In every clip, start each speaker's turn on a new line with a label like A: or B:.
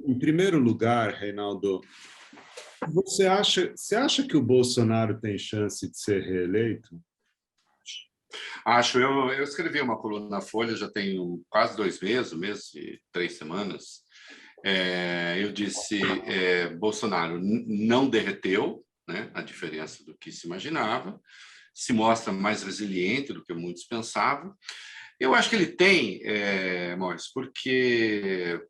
A: Em primeiro lugar, Reinaldo, você acha que o Bolsonaro tem chance de ser reeleito?
B: Acho, eu escrevi uma coluna na Folha já tem quase 2 meses, 1 mês e 3 semanas. Eu disse, Bolsonaro não derreteu, né, a diferença do que se imaginava, se mostra mais resiliente do que muitos pensavam. Eu acho que ele tem, Maurício, porque,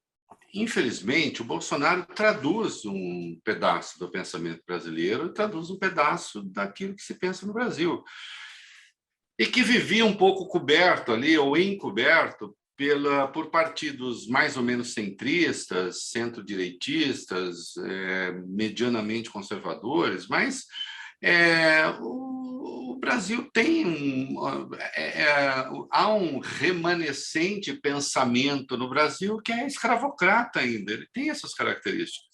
B: infelizmente, o Bolsonaro traduz um pedaço do pensamento brasileiro, traduz um pedaço daquilo que se pensa no Brasil, e que vivia um pouco coberto ali, ou encoberto, por partidos mais ou menos centristas, centro-direitistas, medianamente conservadores, mas o Brasil tem há um remanescente pensamento no Brasil que é escravocrata ainda, ele tem essas características.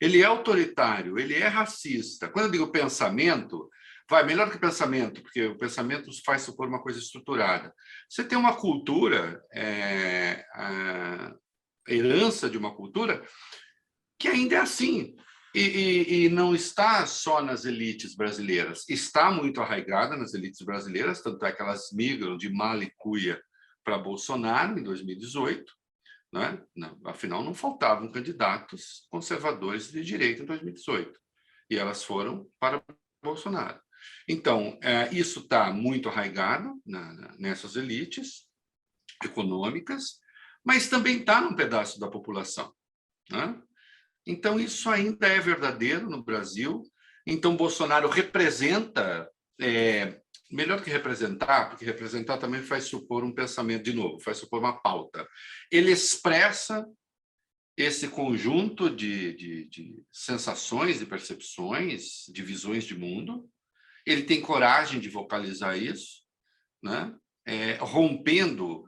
B: Ele é autoritário, ele é racista. Quando eu digo pensamento, melhor que pensamento, porque o pensamento faz supor uma coisa estruturada. Você tem uma cultura, a herança de uma cultura que ainda é assim. E não está só nas elites brasileiras, está muito arraigada nas elites brasileiras, tanto é que elas migram de mala e cuia para Bolsonaro em 2018, né? Afinal, não faltavam candidatos conservadores de direita em 2018, e elas foram para Bolsonaro. Então, isso está muito arraigado nessas elites econômicas, mas também está num pedaço da população, né? Então, isso ainda é verdadeiro no Brasil. Então, Bolsonaro representa, melhor que representar, porque representar também faz supor um pensamento de novo, faz supor uma pauta. Ele expressa esse conjunto de sensações, de percepções, de visões de mundo. Ele tem coragem de vocalizar isso, né? Rompendo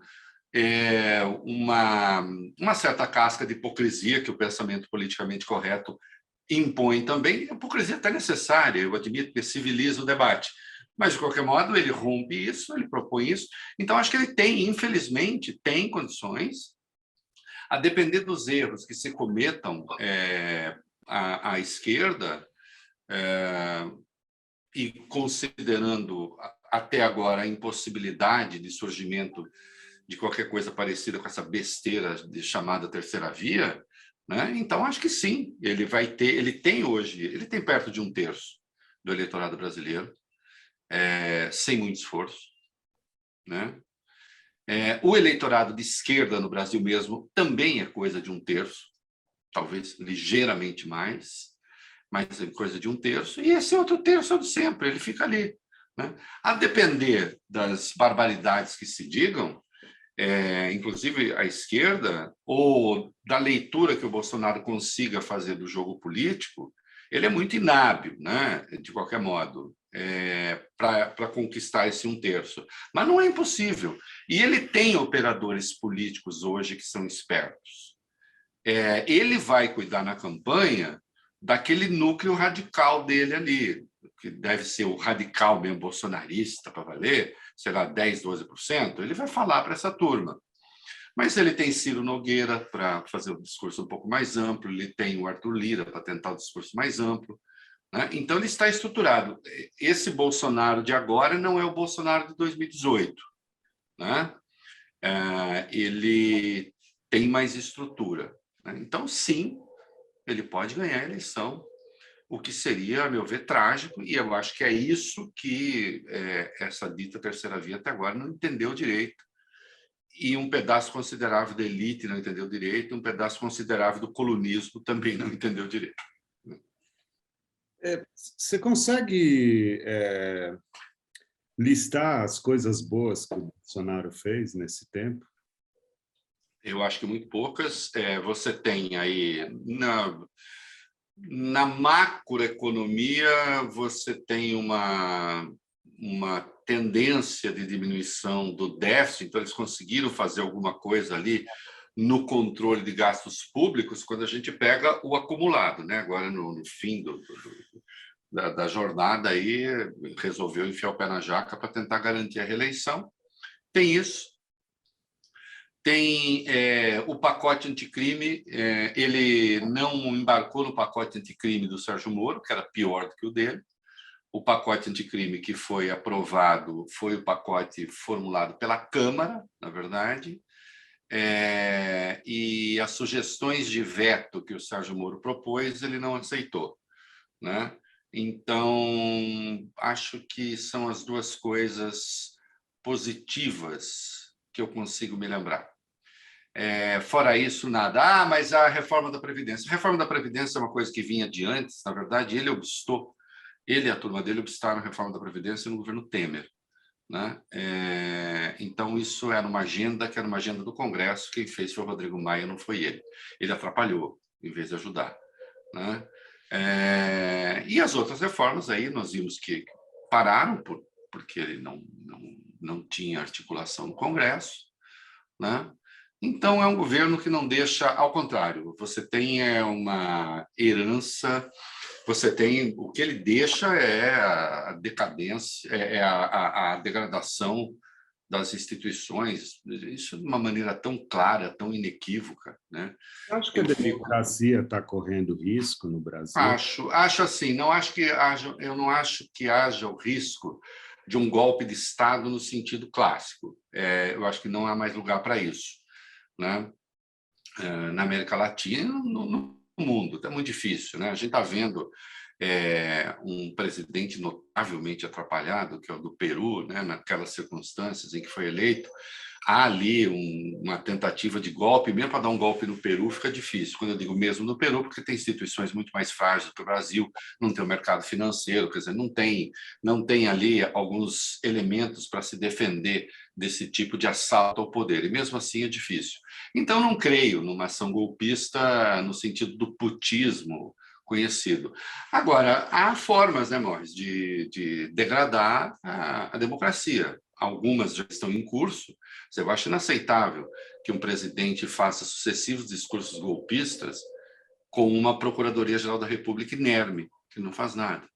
B: uma certa casca de hipocrisia que o pensamento politicamente correto impõe também. A hipocrisia é até necessária, eu admito que civiliza o debate, mas, de qualquer modo, ele rompe isso, ele propõe isso. Então, acho que ele tem, infelizmente, tem condições, a depender dos erros que se cometam à esquerda, e considerando até agora a impossibilidade de surgimento de qualquer coisa parecida com essa besteira chamada terceira via, né? Então acho que sim, ele tem perto de 1/3 do eleitorado brasileiro, sem muito esforço, né? O eleitorado de esquerda no Brasil mesmo também é coisa de 1/3, talvez ligeiramente mais, mas é coisa de 1/3, e esse outro terço é de sempre, ele fica ali, né? A depender das barbaridades que se digam, inclusive à esquerda, ou da leitura que o Bolsonaro consiga fazer do jogo político, ele é muito inábil, né? De qualquer modo, para conquistar esse 1/3. Mas não é impossível. E ele tem operadores políticos hoje que são espertos. Ele vai cuidar na campanha daquele núcleo radical dele ali, que deve ser o radical mesmo bolsonarista para valer, sei lá, 10%, 12%, ele vai falar para essa turma. Mas ele tem Ciro Nogueira para fazer o discurso um pouco mais amplo, ele tem o Arthur Lira para tentar o discurso mais amplo, né? Então, ele está estruturado. Esse Bolsonaro de agora não é o Bolsonaro de 2018, né? Ele tem mais estrutura, né? Então, sim, ele pode ganhar a eleição, o que seria, a meu ver, trágico, e eu acho que é isso que essa dita terceira via até agora não entendeu direito, e um pedaço considerável da elite não entendeu direito, um pedaço considerável do colunismo também não entendeu direito.
A: Você consegue listar as coisas boas que o Bolsonaro fez nesse tempo?
B: Eu acho que muito poucas. Você tem aí, na macroeconomia, você tem uma tendência de diminuição do déficit, então eles conseguiram fazer alguma coisa ali no controle de gastos públicos quando a gente pega o acumulado, né? Agora, no fim da jornada, aí, resolveu enfiar o pé na jaca para tentar garantir a reeleição. Tem isso. Tem o pacote anticrime, ele não embarcou no pacote anticrime do Sérgio Moro, que era pior do que o dele. O pacote anticrime que foi aprovado foi o pacote formulado pela Câmara, na verdade, e as sugestões de veto que o Sérgio Moro propôs, ele não aceitou, né? Então, acho que são as duas coisas positivas que eu consigo me lembrar. Fora isso, nada. Mas a reforma da Previdência. A reforma da Previdência é uma coisa que vinha de antes, na verdade, ele e a turma dele obstaram a reforma da Previdência no governo Temer, né? Então, isso era uma agenda que era uma agenda do Congresso. Quem fez foi o Rodrigo Maia, não foi ele. Ele atrapalhou, em vez de ajudar, né? E as outras reformas aí nós vimos que pararam porque ele não tinha articulação no Congresso, né? Então, é um governo que não deixa, ao contrário, você tem uma herança, o que ele deixa é a decadência, a degradação das instituições, isso de uma maneira tão clara, tão inequívoca, né?
A: Acho que a democracia está correndo risco no Brasil.
B: Acho assim, eu não acho que haja o risco de um golpe de Estado no sentido clássico. Eu acho que não há mais lugar para isso, né? Na América Latina, no mundo, é muito difícil, né? A gente está vendo um presidente notavelmente atrapalhado, que é o do Peru, né? Naquelas circunstâncias em que foi eleito. Há ali uma tentativa de golpe, mesmo para dar um golpe no Peru fica difícil. Quando eu digo mesmo no Peru, porque tem instituições muito mais frágeis que o Brasil, não tem o mercado financeiro, quer dizer, não tem ali alguns elementos para se defender desse tipo de assalto ao poder, e mesmo assim é difícil. Então, não creio numa ação golpista no sentido do putismo conhecido. Agora, há formas, né, Morris, de degradar a democracia. Algumas já estão em curso. Eu acho inaceitável que um presidente faça sucessivos discursos golpistas com uma Procuradoria-Geral da República inerme, que não faz nada,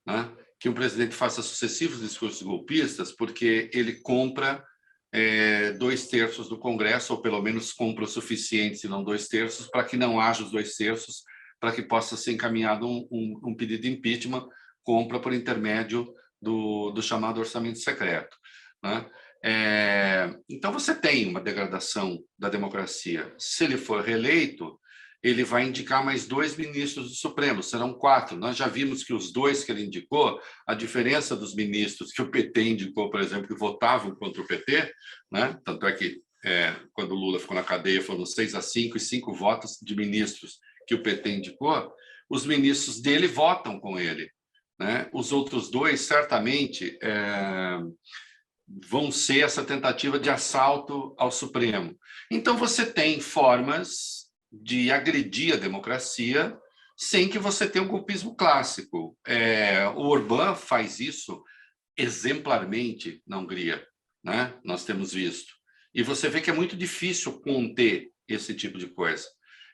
B: né? Que um presidente faça sucessivos discursos golpistas porque ele compra 2/3 do Congresso, ou pelo menos compra o suficiente, se não 2/3, para que não haja os 2/3, para que possa ser encaminhado um pedido de impeachment, compra por intermédio do chamado orçamento secreto, né? Então, você tem uma degradação da democracia. Se ele for reeleito, ele vai indicar mais 2 ministros do Supremo, serão 4. Nós já vimos que os 2 que ele indicou, a diferença dos ministros que o PT indicou, por exemplo, que votavam contra o PT, né? Tanto é que, quando o Lula ficou na cadeia, foram 6-5 e 5 votos de ministros que o PT indicou, os ministros dele votam com ele, né? Os outros 2, certamente, vão ser essa tentativa de assalto ao Supremo. Então, você tem formas de agredir a democracia sem que você tenha o golpismo clássico. O Orbán faz isso exemplarmente na Hungria, né? Nós temos visto. E você vê que é muito difícil conter esse tipo de coisa.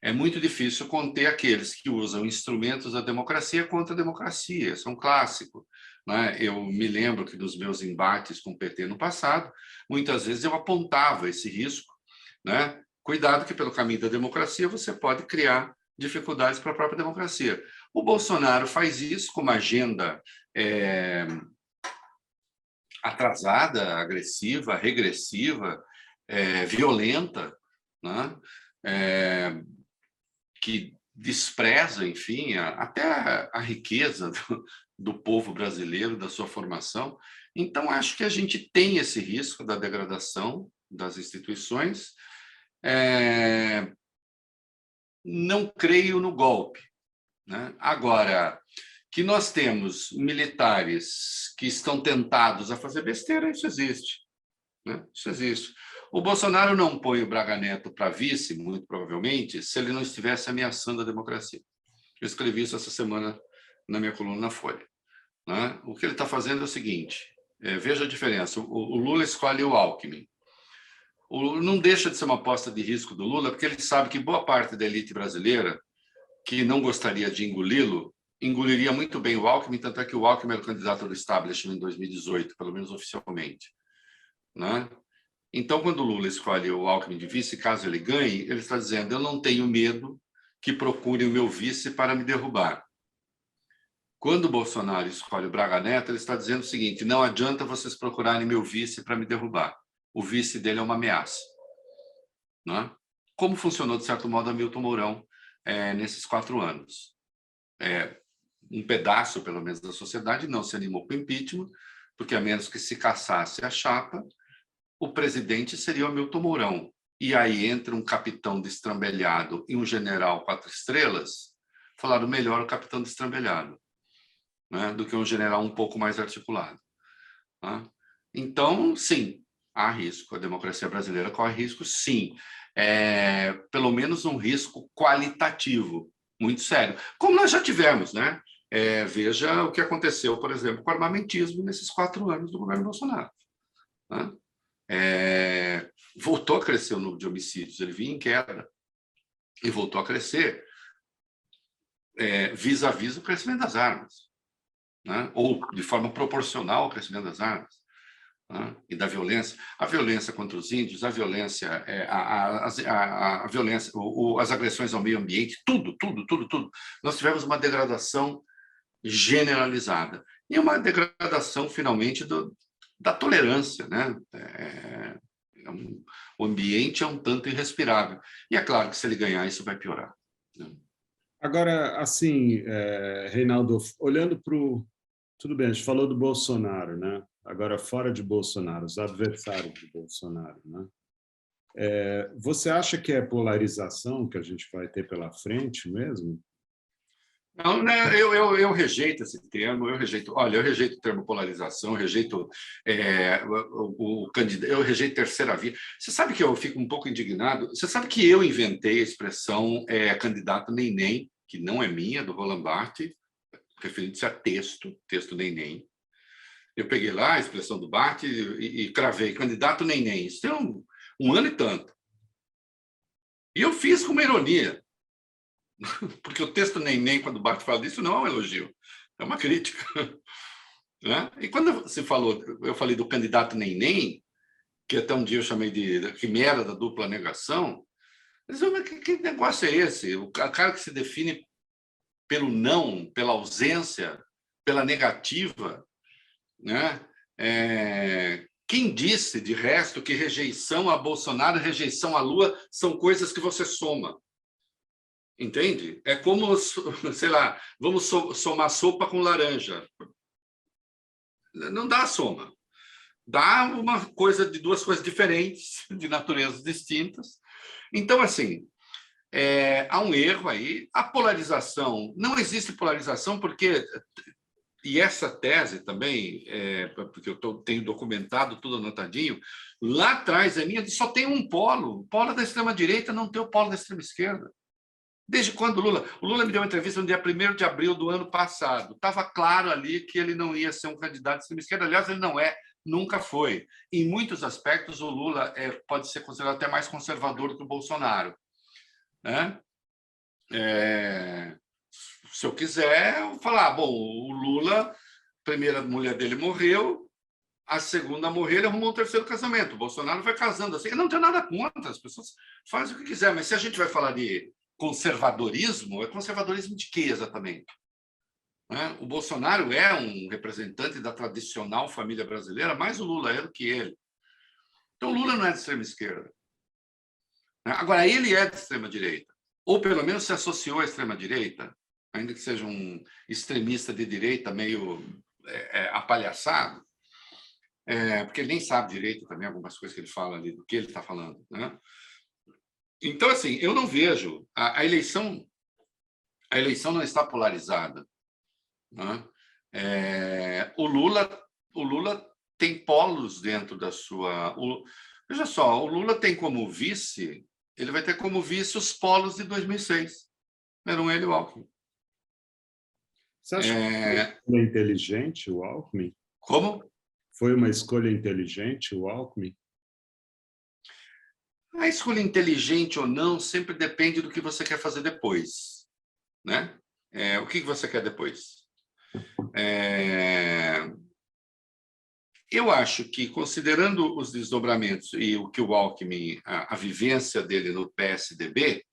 B: É muito difícil conter aqueles que usam instrumentos da democracia contra a democracia. Isso é um clássico, né? Eu me lembro que nos meus embates com o PT no passado, muitas vezes eu apontava esse risco, né? Cuidado que pelo caminho da democracia você pode criar dificuldades para a própria democracia. O Bolsonaro faz isso com uma agenda atrasada, agressiva, regressiva, violenta, né? Que despreza, enfim, até a riqueza do povo brasileiro, da sua formação. Então, acho que a gente tem esse risco da degradação das instituições. Não creio no golpe, né? Agora, que nós temos militares que estão tentados a fazer besteira, isso existe, né? Isso existe. O Bolsonaro não põe o Braga Neto para vice, muito provavelmente, se ele não estivesse ameaçando a democracia. Eu escrevi isso essa semana na minha coluna na Folha, né? O que ele está fazendo é o seguinte, veja a diferença, o Lula escolhe o Alckmin. Não deixa de ser uma aposta de risco do Lula, porque ele sabe que boa parte da elite brasileira que não gostaria de engoli-lo, engoliria muito bem o Alckmin, tanto é que o Alckmin era o candidato do establishment em 2018, pelo menos oficialmente, né? Então, quando o Lula escolhe o Alckmin de vice, caso ele ganhe, ele está dizendo: eu não tenho medo que procure o meu vice para me derrubar. Quando o Bolsonaro escolhe o Braga Neto, ele está dizendo o seguinte: não adianta vocês procurarem meu vice para me derrubar. O vice dele é uma ameaça. Não é? Como funcionou, de certo modo, Hamilton Mourão nesses 4 anos. Um pedaço, pelo menos, da sociedade não se animou com o impeachment, porque, a menos que se cassasse a chapa, o presidente seria o Hamilton Mourão. E aí entra um capitão destrambelhado e um general 4 estrelas, falaram melhor o capitão destrambelhado, né, do que um general um pouco mais articulado. Né? Então, sim, há risco. A democracia brasileira corre risco, sim. Pelo menos um risco qualitativo, muito sério. Como nós já tivemos, né? Veja o que aconteceu, por exemplo, com o armamentismo nesses 4 anos do governo Bolsonaro. Né? Voltou a crescer o número de homicídios, ele vinha em queda, e voltou a crescer vis-à-vis o crescimento das armas, né? Ou de forma proporcional ao crescimento das armas, né? E da violência. A violência contra os índios, a violência, a violência, as agressões ao meio ambiente, tudo. Nós tivemos uma degradação generalizada e uma degradação, finalmente, da tolerância, né? O ambiente é um tanto irrespirável. E é claro que, se ele ganhar, isso vai piorar. Né?
A: Agora, assim, Reinaldo, olhando para o... Tudo bem, a gente falou do Bolsonaro, né? Agora, fora de Bolsonaro, os adversários de Bolsonaro, né? Você acha que é polarização que a gente vai ter pela frente mesmo?
B: Não, né, eu rejeito esse termo, eu rejeito o termo polarização, eu rejeito eu rejeito terceira via. Você sabe que eu fico um pouco indignado? Você sabe que eu inventei a expressão candidato nem, que não é minha, do Roland Barthes, referindo-se a texto nem. Eu peguei lá a expressão do Barthes e cravei candidato nem. Isso tem um ano e tanto. E eu fiz com uma ironia. Porque o texto nem, quando o Barthes fala disso, não é um elogio, é uma crítica. Né? E quando você falou, eu falei do candidato nem, que até um dia eu chamei de quimera da dupla negação, mas que negócio é esse? O cara que se define pelo não, pela ausência, pela negativa, né? Quem disse, de resto, que rejeição a Bolsonaro e rejeição à Lula são coisas que você soma? Entende? É como, sei lá, vamos somar sopa com laranja. Não dá soma. Dá uma coisa de 2 coisas diferentes, de naturezas distintas. Então, assim, há um erro aí. A polarização, não existe polarização porque... E essa tese também, porque eu tenho documentado tudo anotadinho, lá atrás é minha, só tem um polo. O polo da extrema-direita não tem o polo da extrema-esquerda. Desde quando o Lula me deu uma entrevista no dia 1º de abril do ano passado. Estava claro ali que ele não ia ser um candidato de extrema-esquerda. Aliás, ele não é, nunca foi. Em muitos aspectos, o Lula pode ser considerado até mais conservador do que o Bolsonaro. Né? Se eu quiser, eu vou falar, bom, o Lula, a primeira mulher dele morreu, a segunda morreu, ele arrumou um 3º casamento. O Bolsonaro vai casando assim. Eu não tenho nada contra, as pessoas fazem o que quiser, mas se a gente vai falar de conservadorismo, é conservadorismo de quê exatamente? Né? O Bolsonaro é um representante da tradicional família brasileira, mais o Lula é do que ele. Então, o Lula não é de extrema-esquerda. Né? Agora, ele é de extrema-direita, ou pelo menos se associou à extrema-direita, ainda que seja um extremista de direita meio apalhaçado, porque ele nem sabe direito também algumas coisas que ele fala ali, do que ele está falando. Né? Então, assim, eu não vejo... A eleição não está polarizada. Né? O Lula tem polos dentro da sua... Veja só, o Lula tem como vice, ele vai ter como vice os polos de 2006. Eram ele e o Alckmin.
A: Você acha que foi inteligente o Alckmin?
B: Como?
A: Foi uma escolha inteligente o Alckmin?
B: A escolha inteligente ou não sempre depende do que você quer fazer depois. Né? O que você quer depois? eu acho que, considerando os desdobramentos e o que o Alckmin, a vivência dele no PSDB,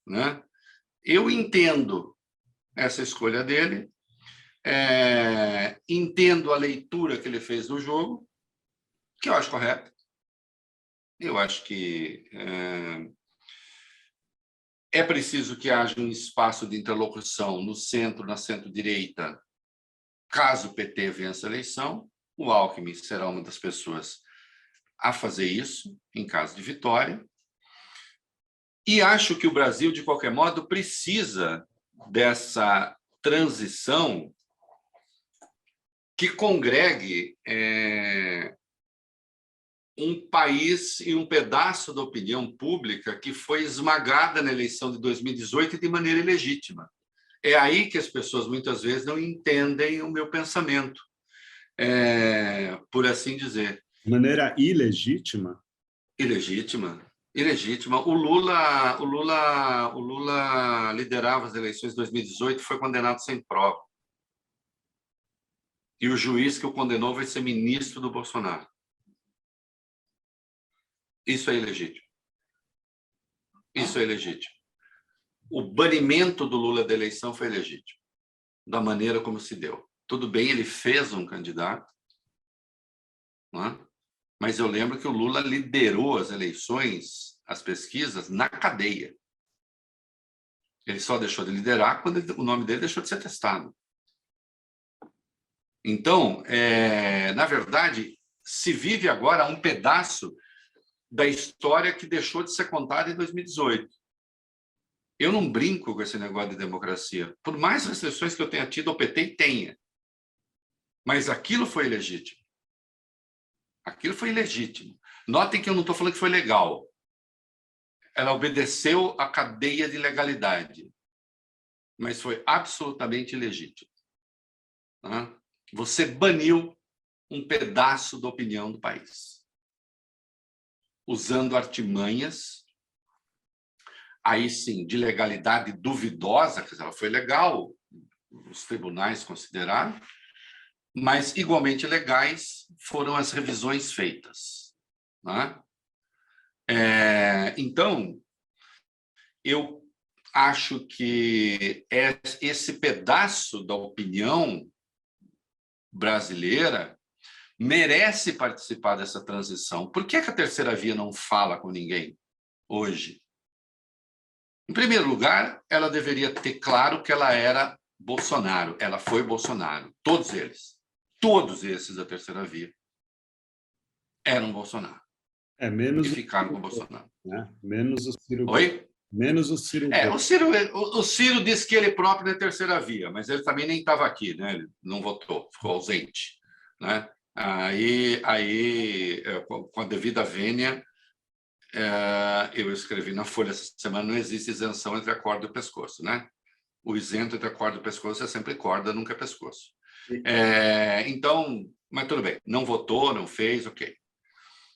B: né, eu entendo essa escolha dele, entendo a leitura que ele fez do jogo, que eu acho correta. Eu acho que é preciso que haja um espaço de interlocução no centro, na centro-direita, caso o PT vença a eleição. O Alckmin será uma das pessoas a fazer isso, em caso de vitória. E acho que o Brasil, de qualquer modo, precisa dessa transição que congregue um país e um pedaço da opinião pública que foi esmagada na eleição de 2018 de maneira ilegítima. É aí que as pessoas, muitas vezes, não entendem o meu pensamento, por assim dizer.
A: De maneira ilegítima?
B: Ilegítima. Ilegítima. O Lula liderava as eleições de 2018 e foi condenado sem prova. E o juiz que o condenou vai ser ministro do Bolsonaro. Isso é ilegítimo. Isso é ilegítimo. O banimento do Lula da eleição foi legítimo, da maneira como se deu. Tudo bem, ele fez um candidato, não é? Mas eu lembro que o Lula liderou as eleições, as pesquisas, na cadeia. Ele só deixou de liderar quando o nome dele deixou de ser testado. Então, na verdade, se vive agora um pedaço da história que deixou de ser contada em 2018. Eu não brinco com esse negócio de democracia, por mais restrições que eu tenha tido ao PT e tenha. Mas aquilo foi ilegítimo. Aquilo foi ilegítimo. Notem que eu não estou falando que foi legal. Ela obedeceu à cadeia de legalidade, mas foi absolutamente ilegítimo. Tá? Você baniu um pedaço da opinião do país, usando artimanhas, aí sim, de legalidade duvidosa, quer dizer, ela foi legal, os tribunais consideraram, mas igualmente legais foram as revisões feitas. Né? Então, eu acho que esse pedaço da opinião brasileira merece participar dessa transição. Por que a terceira via não fala com ninguém hoje? Em primeiro lugar, ela deveria ter claro que ela era Bolsonaro. Ela foi Bolsonaro. Todos eles. Todos esses da terceira via eram Bolsonaro.
A: Menos
B: e ficaram com o Bolsonaro.
A: Né? Menos o Ciro.
B: Oi?
A: Menos o Ciro.
B: O Ciro disse que ele próprio é terceira via, mas ele também nem estava aqui, né? Ele não votou, ficou ausente. Né? Aí, com a devida vênia, eu escrevi na Folha essa semana: não existe isenção entre a corda e o pescoço. Né? O isento entre a corda e o pescoço é sempre corda, nunca é pescoço. Então, mas tudo bem, não votou, não fez, ok.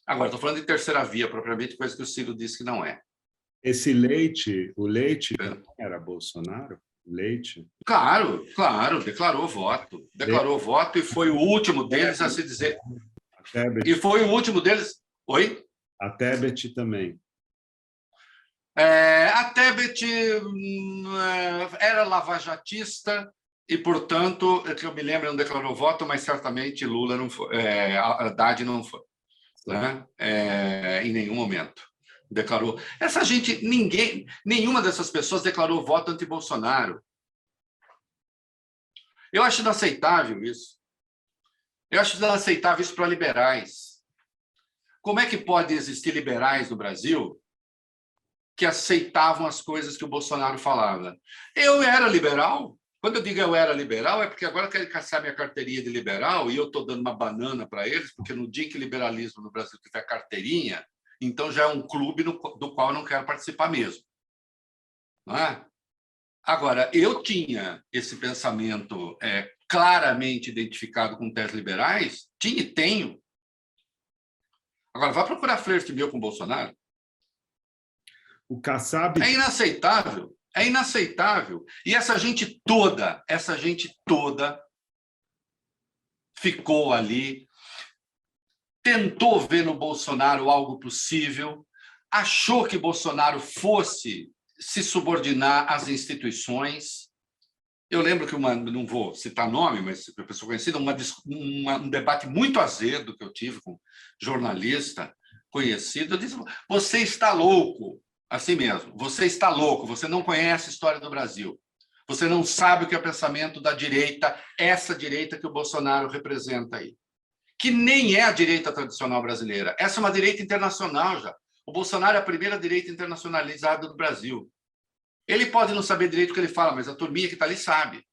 B: Agora, estou falando de terceira via, propriamente, coisa que o Ciro disse que não é.
A: Esse Leite, o Leite era Bolsonaro? Leite?
B: Claro, declarou voto. Declarou voto e foi o último deles a se dizer. E foi o último deles. Oi?
A: A Tebet também.
B: A Tebet era lavajatista e, portanto, que eu me lembro, não declarou voto, mas certamente Lula não foi, Haddad não foi. Né? Em nenhum momento declarou. Essa gente, nenhuma dessas pessoas declarou voto anti-Bolsonaro. Eu acho inaceitável isso. Eu acho inaceitável isso para liberais. Como é que pode existir liberais no Brasil que aceitavam as coisas que o Bolsonaro falava? Eu era liberal. Quando eu digo eu era liberal, é porque agora querem caçar minha carteirinha de liberal e eu estou dando uma banana para eles, porque no dia que liberalismo no Brasil tiver carteirinha, então já é um clube do qual eu não quero participar mesmo. Não é? Agora, eu tinha esse pensamento claramente identificado com teses liberais, tinha e tenho. Agora, vá procurar flerte meu com o Bolsonaro.
A: O Kassab...
B: É inaceitável. É inaceitável. E essa gente toda ficou ali tentou ver no Bolsonaro algo possível, achou que Bolsonaro fosse se subordinar às instituições. Eu lembro que não vou citar nome, mas uma pessoa conhecida, um debate muito azedo que eu tive com um jornalista conhecido, eu disse: você está louco, assim mesmo, você está louco, você não conhece a história do Brasil, você não sabe o que é o pensamento da direita, essa direita que o Bolsonaro representa aí, que nem é a direita tradicional brasileira, essa é uma direita internacional já. O Bolsonaro é a primeira direita internacionalizada do Brasil. Ele pode não saber direito o que ele fala, mas a turminha que está ali sabe.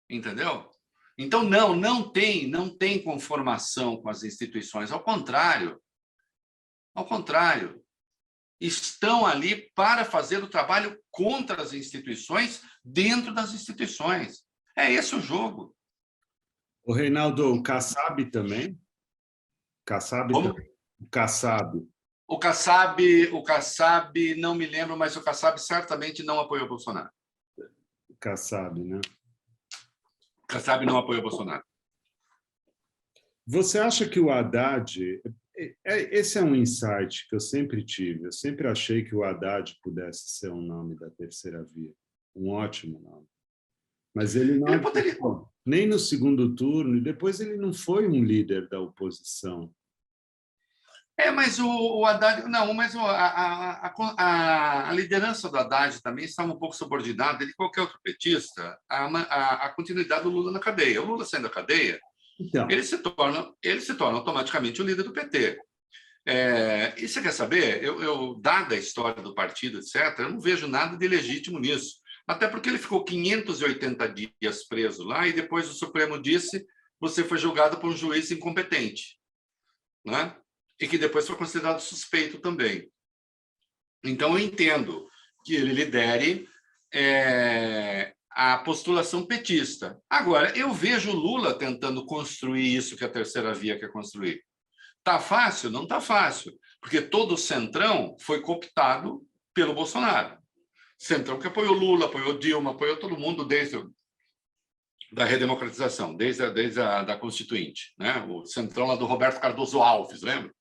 B: Entendeu? Então, não tem conformação com as instituições. Ao contrário, estão ali para fazer o trabalho contra as instituições, dentro das instituições. É esse o jogo.
A: O Reinaldo, o Kassab também? Kassab também. O Kassab.
B: O Kassab, não me lembro, mas o Kassab certamente não apoiou o Bolsonaro.
A: O Kassab, né?
B: O Kassab não apoiou o Bolsonaro.
A: Você acha que o Haddad... Esse é um insight que eu sempre tive. Eu sempre achei que o Haddad pudesse ser um nome da terceira via. Um ótimo nome. Mas ele não
B: poderia...
A: nem no segundo turno, e depois ele não foi um líder da oposição.
B: Mas o Haddad... Não, mas a liderança do Haddad também estava um pouco subordinada, de qualquer outro petista, à continuidade do Lula na cadeia. O Lula saindo da cadeia,
A: então,
B: ele se torna automaticamente o líder do PT. E você quer saber? Dada a história do partido, etc., eu não vejo nada de legítimo nisso. Até porque ele ficou 580 dias preso lá e depois o Supremo disse: você foi julgado por um juiz incompetente, né? E que depois foi considerado suspeito também. Então, eu entendo que ele lidere a postulação petista. Agora, eu vejo o Lula tentando construir isso que a terceira via quer construir. Está fácil? Não está fácil, porque todo o centrão foi cooptado pelo Bolsonaro. Centrão que apoiou Lula, apoiou Dilma, apoiou todo mundo desde da redemocratização, desde a da Constituinte, né? O centrão lá do Roberto Cardoso Alves, lembra?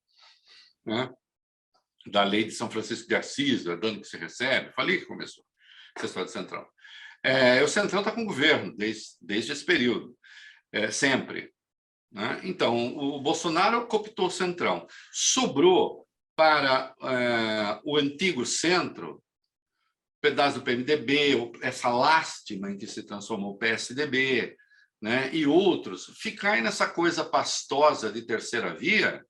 B: Né? Da lei de São Francisco de Assis, do dano que se recebe. Falei que começou essa história do centrão. O centrão está com o governo desde esse período, sempre. Né? Então, o Bolsonaro cooptou o centrão. Sobrou para o antigo centro, pedaço do PMDB, essa lástima em que se transformou o PSDB, né? E outros, ficar nessa coisa pastosa de terceira via.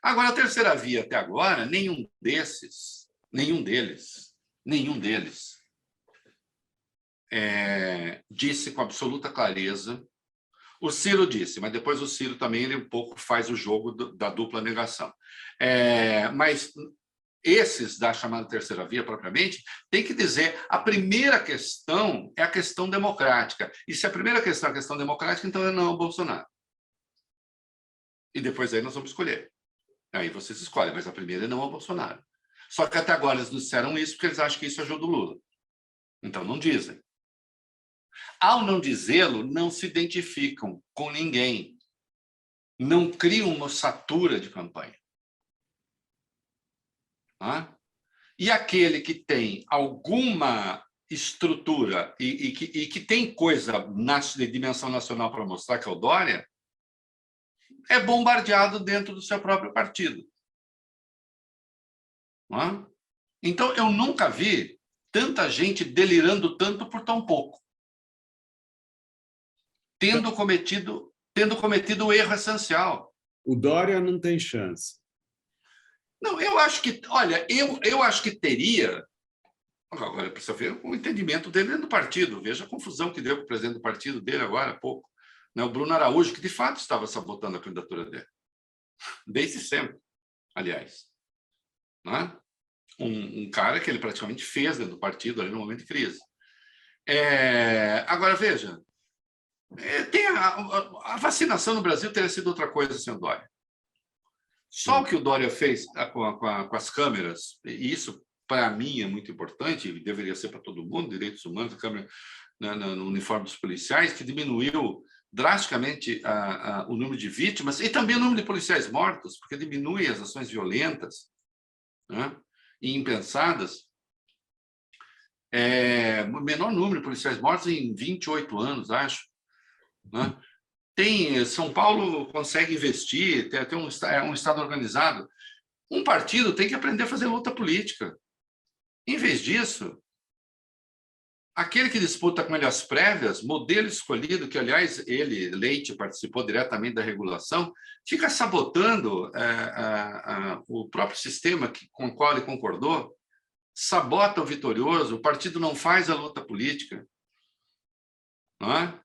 B: Agora, a terceira via, até agora, nenhum deles disse com absoluta clareza. O Ciro disse, mas depois o Ciro também ele um pouco faz o jogo da dupla negação. Mas esses da chamada terceira via, propriamente, tem que dizer a primeira questão é a questão democrática. E se a primeira questão é a questão democrática, então é não o Bolsonaro. E depois aí nós vamos escolher. Aí vocês escolhem, mas a primeira é não ao Bolsonaro. Só que até agora eles não disseram isso porque eles acham que isso ajuda o Lula. Então não dizem. Ao não dizê-lo, não se identificam com ninguém. Não criam uma ossatura de campanha. E aquele que tem alguma estrutura e que tem coisa de dimensão nacional para mostrar, que é o Dória, é bombardeado dentro do seu próprio partido. Então, eu nunca vi tanta gente delirando tanto por tão pouco, tendo cometido o erro essencial.
A: O Dória não tem chance.
B: Não, eu acho que, olha, eu acho que teria. Agora precisa ver o entendimento dele dentro do partido. Veja a confusão que deu com o presidente do partido dele agora há pouco, né? O Bruno Araújo, que de fato estava sabotando a candidatura dele, desde sempre, aliás. Né? Um cara que ele praticamente fez dentro do partido ali no momento de crise. Agora, veja, tem a vacinação no Brasil teria sido outra coisa sem o Dória. Só o que o Dória fez com as câmeras, e isso, para mim, é muito importante, e deveria ser para todo mundo, direitos humanos, câmera no uniforme dos policiais, que diminuiu drasticamente o número de vítimas e também o número de policiais mortos, porque diminui as ações violentas, né, e impensadas. O menor número de policiais mortos em 28 anos, acho. Né? São Paulo consegue investir, tem um Estado organizado. Um partido tem que aprender a fazer luta política. Em vez disso, aquele que disputa com ele as prévias, modelo escolhido, que, aliás, Leite, participou diretamente da regulação, fica sabotando o próprio sistema com o qual ele concordou, sabota o vitorioso, o partido não faz a luta política. Não é?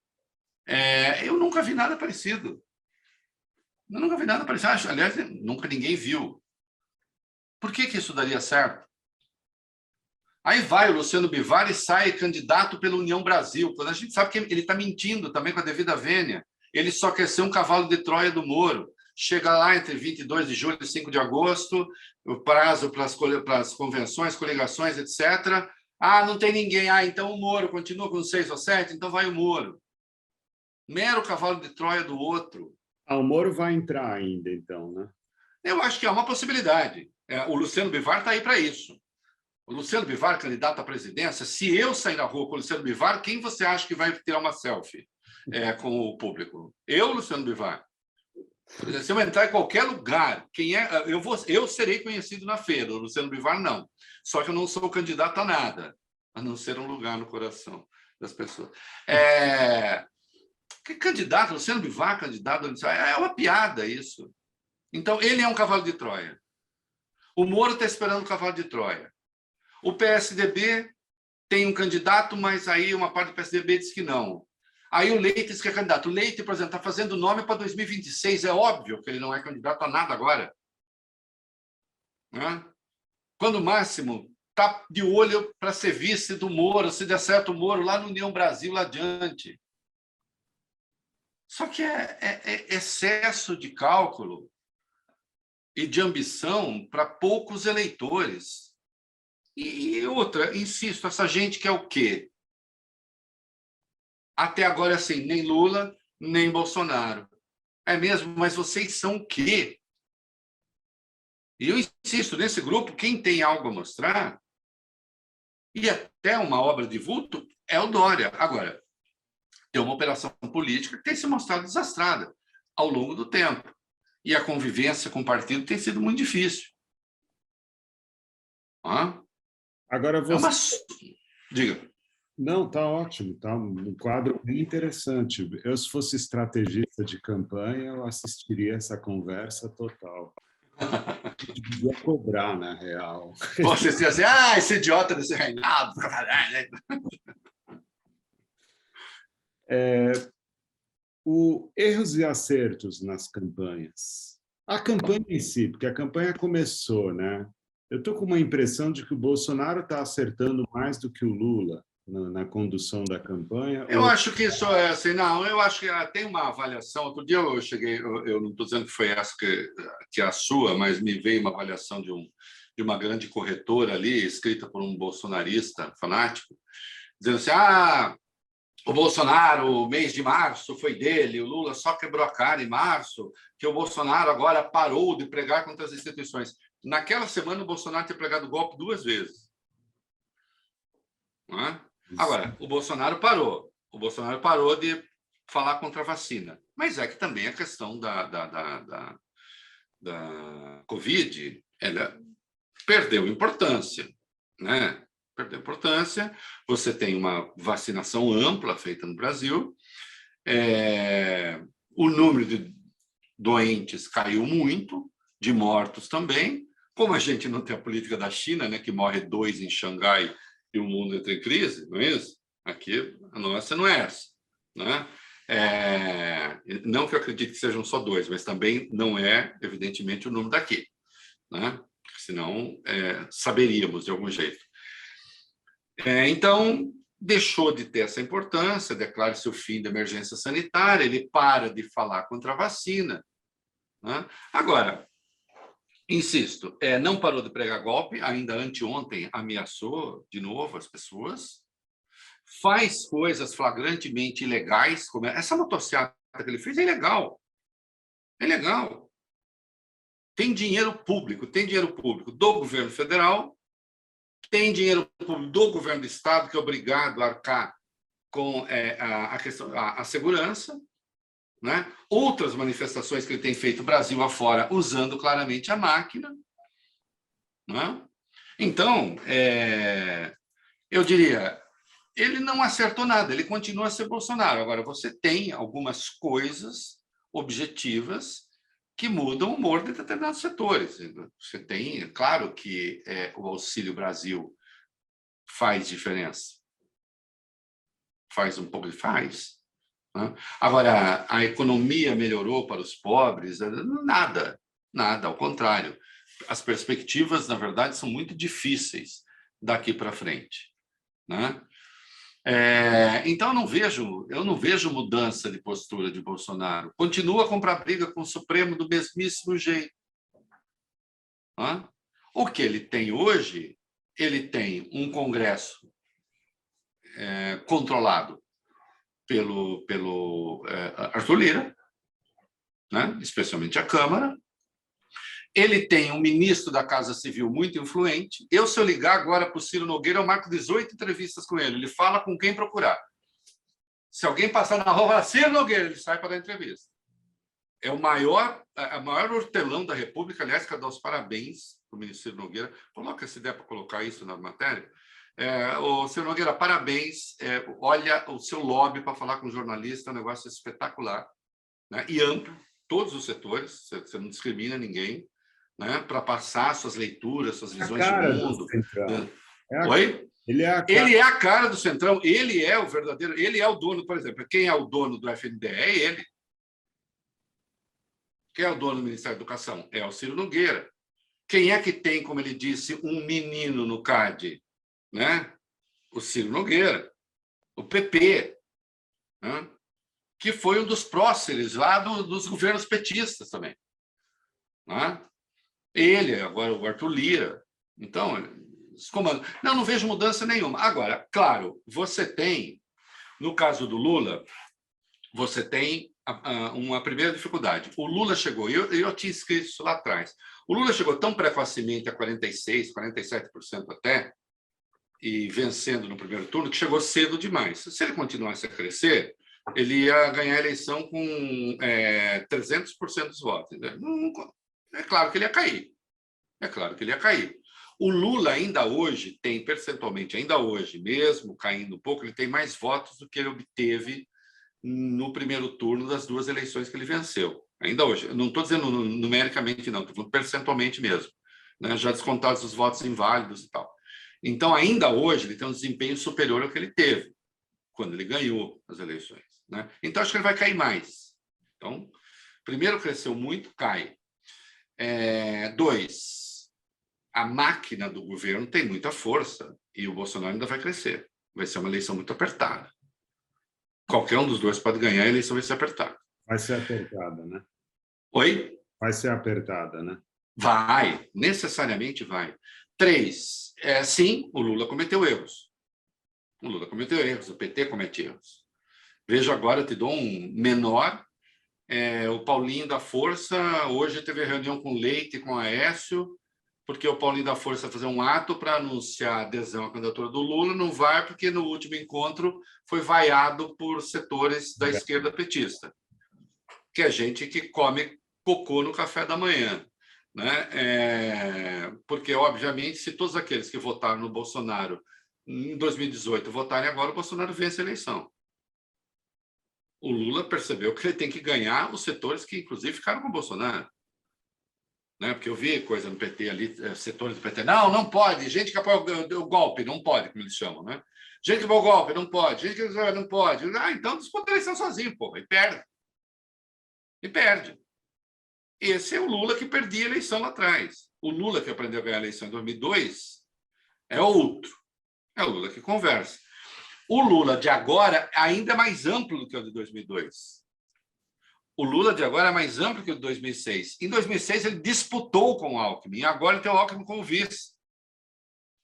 B: Eu nunca vi nada parecido. Eu nunca vi nada parecido. Aliás, nunca ninguém viu. Por que isso daria certo? Aí vai o Luciano Bivar e sai candidato pela União Brasil, quando a gente sabe que ele está mentindo também com a devida vênia. Ele só quer ser um cavalo de Troia do Moro. Chega lá entre 22 de julho e 5 de agosto, o prazo para as convenções, coligações, etc. Não tem ninguém. Então o Moro continua com 6 ou 7, então vai o Moro. Mero cavalo de Troia do outro.
A: O Moro vai entrar ainda, então, né?
B: Eu acho que é uma possibilidade. O Luciano Bivar está aí para isso. O Luciano Bivar, candidato à presidência, se eu sair na rua com o Luciano Bivar, quem você acha que vai tirar uma selfie com o público? Eu, Luciano Bivar. Se eu entrar em qualquer lugar, eu serei conhecido na feira. O Luciano Bivar, não. Só que eu não sou candidato a nada, a não ser um lugar no coração das pessoas. Que candidato? Luciano Bivar, candidato? É uma piada isso. Então, ele é um cavalo de Troia. O Moro está esperando o cavalo de Troia. O PSDB tem um candidato, mas aí uma parte do PSDB diz que não. Aí o Leite diz que é candidato. O Leite, por exemplo, está fazendo nome para 2026. É óbvio que ele não é candidato a nada agora. Né? Quando o Máximo está de olho para ser vice do Moro, se der certo o Moro, lá no União Brasil, lá adiante. Só que é excesso de cálculo e de ambição para poucos eleitores. E outra, insisto, essa gente quer o quê? Até agora, assim, nem Lula, nem Bolsonaro. É mesmo, mas vocês são o quê? E eu insisto, nesse grupo, quem tem algo a mostrar, e até uma obra de vulto, é o Dória. Agora, tem uma operação política que tem se mostrado desastrada ao longo do tempo. E a convivência com o partido tem sido muito difícil.
A: Agora você...
B: Diga.
A: Não, está ótimo, está um quadro bem interessante. Eu, se fosse estrategista de campanha, eu assistiria essa conversa total. Devia cobrar, na real.
B: Você dizia assim, esse idiota desse Reinaldo.
A: Erros e acertos nas campanhas. A campanha em si, porque a campanha começou, né? Eu estou com uma impressão de que o Bolsonaro está acertando mais do que o Lula na condução da campanha.
B: Eu acho que isso é assim, não, eu acho que tem uma avaliação. Outro dia eu cheguei, eu não estou dizendo que foi essa que é a sua, mas me veio uma avaliação de uma grande corretora ali, escrita por um bolsonarista fanático, dizendo assim, o Bolsonaro, o mês de março foi dele, o Lula só quebrou a cara em março, que o Bolsonaro agora parou de pregar contra as instituições. Naquela semana, o Bolsonaro tinha pregado golpe 2 vezes. Não é? Agora, o Bolsonaro parou. O Bolsonaro parou de falar contra a vacina. Mas é que também a questão da Covid, ela perdeu importância, né? Perdeu importância. Você tem uma vacinação ampla feita no Brasil. O número de doentes caiu muito, de mortos também. Como a gente não tem a política da China, né, que morre 2 em Xangai e o mundo entra em crise, não é isso? Aqui, a nossa não é essa. Né? Não que eu acredite que sejam só 2, mas também não é, evidentemente, o número daqui. Né? Senão, saberíamos de algum jeito. Então, deixou de ter essa importância, declara-se o fim da emergência sanitária, ele para de falar contra a vacina. Né? Agora, insisto, não parou de pregar golpe, ainda anteontem ameaçou de novo as pessoas, faz coisas flagrantemente ilegais, como essa motocicleta que ele fez é ilegal. É legal. Tem dinheiro público do governo federal, tem dinheiro público do governo do estado, que é obrigado a arcar com a questão, a segurança, né? Outras manifestações que ele tem feito Brasil afora, usando claramente a máquina, né? Então, eu diria, ele não acertou nada, ele continua a ser Bolsonaro. Agora, você tem algumas coisas objetivas que mudam o humor de determinados setores. Você tem, é claro que o Auxílio Brasil faz diferença. Faz um pouco, faz. Né? Agora, a economia melhorou para os pobres? Nada, nada, ao contrário. As perspectivas, na verdade, são muito difíceis daqui para frente, né? Então, eu não vejo mudança de postura de Bolsonaro. Continua a comprar briga com o Supremo do mesmíssimo jeito. Né? O que ele tem hoje, ele tem um Congresso controlado pelo Arthur Lira, né? Especialmente a Câmara. Ele tem um ministro da Casa Civil muito influente. Se eu ligar agora para o Ciro Nogueira, eu marco 18 entrevistas com ele. Ele fala com quem procurar. Se alguém passar na rua, fala, Ciro Nogueira, ele sai para dar entrevista. É o maior hortelão da República. Aliás, quero dar os parabéns para o ministro Ciro Nogueira. Coloca essa ideia para colocar isso na matéria. O Ciro Nogueira, parabéns. Olha o seu lobby para falar com jornalista, é um negócio espetacular, né? E amplo, todos os setores, você não discrimina ninguém, né? Para passar suas leituras, suas visões de mundo. Né? Oi?
A: Ele
B: é a cara do Centrão, ele é o verdadeiro, ele é o dono, por exemplo, quem é o dono do FNDE? É ele. Quem é o dono do Ministério da Educação? É o Ciro Nogueira. Quem é que tem, como ele disse, um menino no CAD? Né? O Ciro Nogueira, o PP, né? Que foi um dos próceres lá dos governos petistas também. Né? Ele, agora o Arthur Lira. Então, os comandos. Não vejo mudança nenhuma. Agora, claro, você tem, no caso do Lula, você tem uma primeira dificuldade. O Lula chegou, eu tinha escrito isso lá atrás, o Lula chegou tão precocemente a 46%, 47% até, e vencendo no primeiro turno, que chegou cedo demais. Se ele continuasse a crescer, ele ia ganhar a eleição com 300% dos votos. Né? É claro que ele ia cair. É claro que ele ia cair. O Lula ainda hoje tem, percentualmente, ainda hoje, mesmo caindo um pouco, ele tem mais votos do que ele obteve no primeiro turno das duas eleições que ele venceu. Ainda hoje. Eu não estou dizendo numericamente, não, estou falando percentualmente mesmo. Né? Já descontados os votos inválidos e tal. Então, ainda hoje, ele tem um desempenho superior ao que ele teve quando ele ganhou as eleições. Né? Então, acho que ele vai cair mais. Então, primeiro, cresceu muito, cai. 2, a máquina do governo tem muita força e o Bolsonaro ainda vai crescer. Vai ser uma eleição muito apertada. Qualquer um dos dois pode ganhar, a eleição vai ser apertada.
A: Vai ser apertada, né?
B: Oi?
A: Vai ser apertada, né?
B: Vai, necessariamente vai. 3, sim, o Lula cometeu erros. O Lula cometeu erros, o PT comete erros. Veja agora, eu te dou um menor. O Paulinho da Força, hoje teve reunião com o Leite e com o Aécio, porque o Paulinho da Força vai fazer um ato para anunciar a adesão à candidatura do Lula, não vai porque no último encontro foi vaiado por setores da esquerda petista, que é gente que come cocô no café da manhã. Né? Porque, obviamente, se todos aqueles que votaram no Bolsonaro em 2018 votarem agora, o Bolsonaro vence a eleição. O Lula percebeu que ele tem que ganhar os setores que, inclusive, ficaram com o Bolsonaro. Né? Porque eu vi coisa no PT ali, setores do PT, não pode, gente que apoia o golpe, não pode, como eles chamam. Né? Gente que apoia o golpe, não pode, gente que não pode. Então disputa a eleição sozinho, porra, e perde. E perde. Esse é o Lula que perdia a eleição lá atrás. O Lula que aprendeu a ganhar a eleição em 2002 é outro. É o Lula que conversa. O Lula de agora ainda é mais amplo do que o de 2002. O Lula de agora é mais amplo que o de 2006. Em 2006, ele disputou com o Alckmin. E agora ele tem o Alckmin como vice.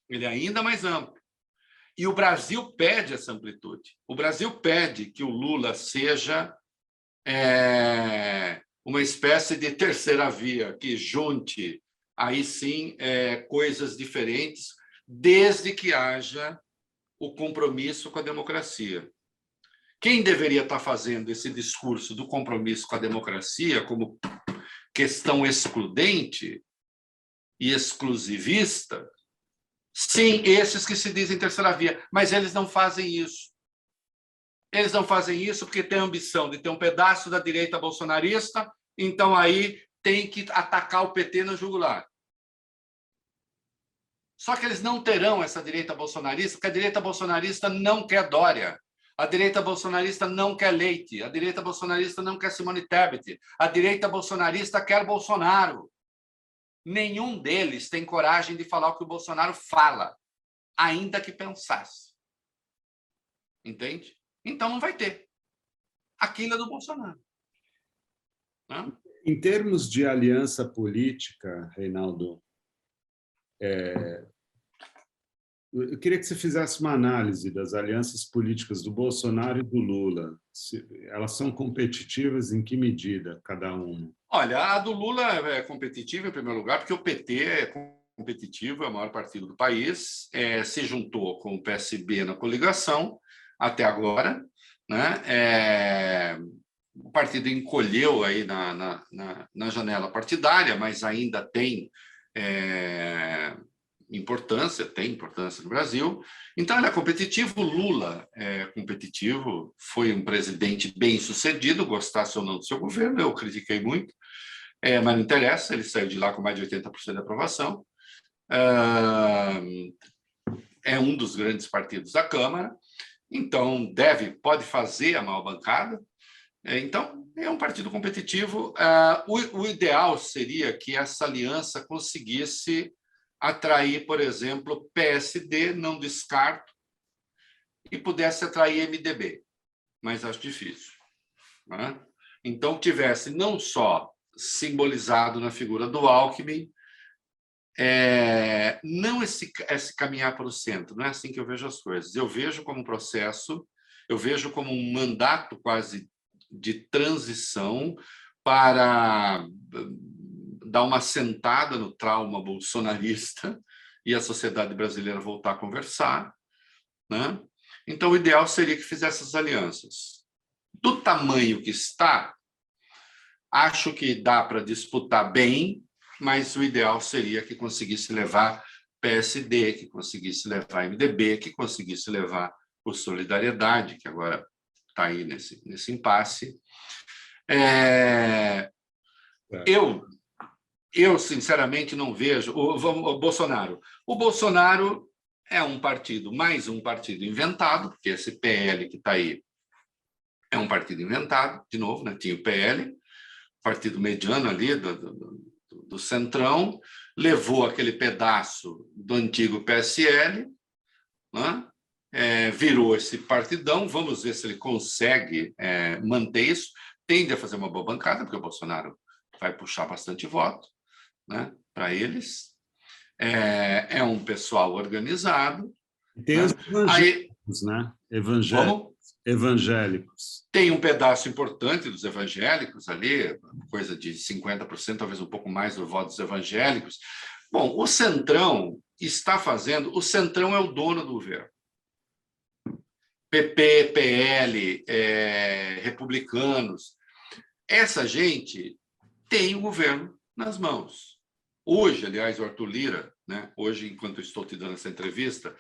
B: Ele é ainda mais amplo. E o Brasil pede essa amplitude. O Brasil pede que o Lula seja uma espécie de terceira via que junte, aí sim, coisas diferentes, desde que haja o compromisso com a democracia. Quem deveria estar fazendo esse discurso do compromisso com a democracia como questão excludente e exclusivista? Sim, esses que se dizem terceira via, mas eles não fazem isso. Eles não fazem isso porque têm a ambição de ter um pedaço da direita bolsonarista, então aí tem que atacar o PT no jugular. Só que eles não terão essa direita bolsonarista, porque a direita bolsonarista não quer Dória. A direita bolsonarista não quer Leite. A direita bolsonarista não quer Simone Tebet. A direita bolsonarista quer Bolsonaro. Nenhum deles tem coragem de falar o que o Bolsonaro fala, ainda que pensasse. Entende? Então não vai ter. Aquilo é do Bolsonaro. Não?
A: Em termos de aliança política, Reinaldo, eu queria que você fizesse uma análise das alianças políticas do Bolsonaro e do Lula. Elas são competitivas em que medida, cada uma?
B: Olha, a do Lula é competitiva, em primeiro lugar, porque o PT é competitivo, é o maior partido do país, se juntou com o PSB na coligação, até agora, né? O partido encolheu aí na janela partidária, mas ainda tem importância, no Brasil. Então, ele é competitivo. O Lula é competitivo, foi um presidente bem-sucedido, gostasse ou não do seu governo, eu critiquei muito, mas não interessa, ele saiu de lá com mais de 80% de aprovação. É um dos grandes partidos da Câmara, então pode fazer a maior bancada. Então, é um partido competitivo. O ideal seria que essa aliança conseguisse atrair, por exemplo, PSD, não descarto, e pudesse atrair MDB, mas acho difícil. Né? Então, tivesse não só simbolizado na figura do Alckmin, não esse caminhar para o centro, não é assim que eu vejo as coisas. Eu vejo como um processo, eu vejo como um mandato quase de transição para dar uma sentada no trauma bolsonarista e a sociedade brasileira voltar a conversar. Né? Então, o ideal seria que fizesse as alianças. Do tamanho que está, acho que dá para disputar bem, mas o ideal seria que conseguisse levar PSD, que conseguisse levar MDB, que conseguisse levar o Solidariedade, que agora está aí nesse impasse. Eu, sinceramente, não vejo o Bolsonaro. O Bolsonaro é mais um partido inventado, porque esse PL que está aí é um partido inventado, de novo, né? Tinha o PL, partido mediano ali do Centrão, levou aquele pedaço do antigo PSL, né? Virou esse partidão, vamos ver se ele consegue manter isso, tende a fazer uma boa bancada, porque o Bolsonaro vai puxar bastante voto, né, para eles. É um pessoal organizado.
A: Tem, né? Os evangélicos, né? Evangélicos.
B: Tem um pedaço importante dos evangélicos ali, coisa de 50%, talvez um pouco mais do voto dos evangélicos. Bom, o Centrão está fazendo... O Centrão é o dono do governo. PP, PL, republicanos. Essa gente tem o governo nas mãos. Hoje, aliás, o Arthur Lira, né, hoje, enquanto eu estou te dando essa entrevista,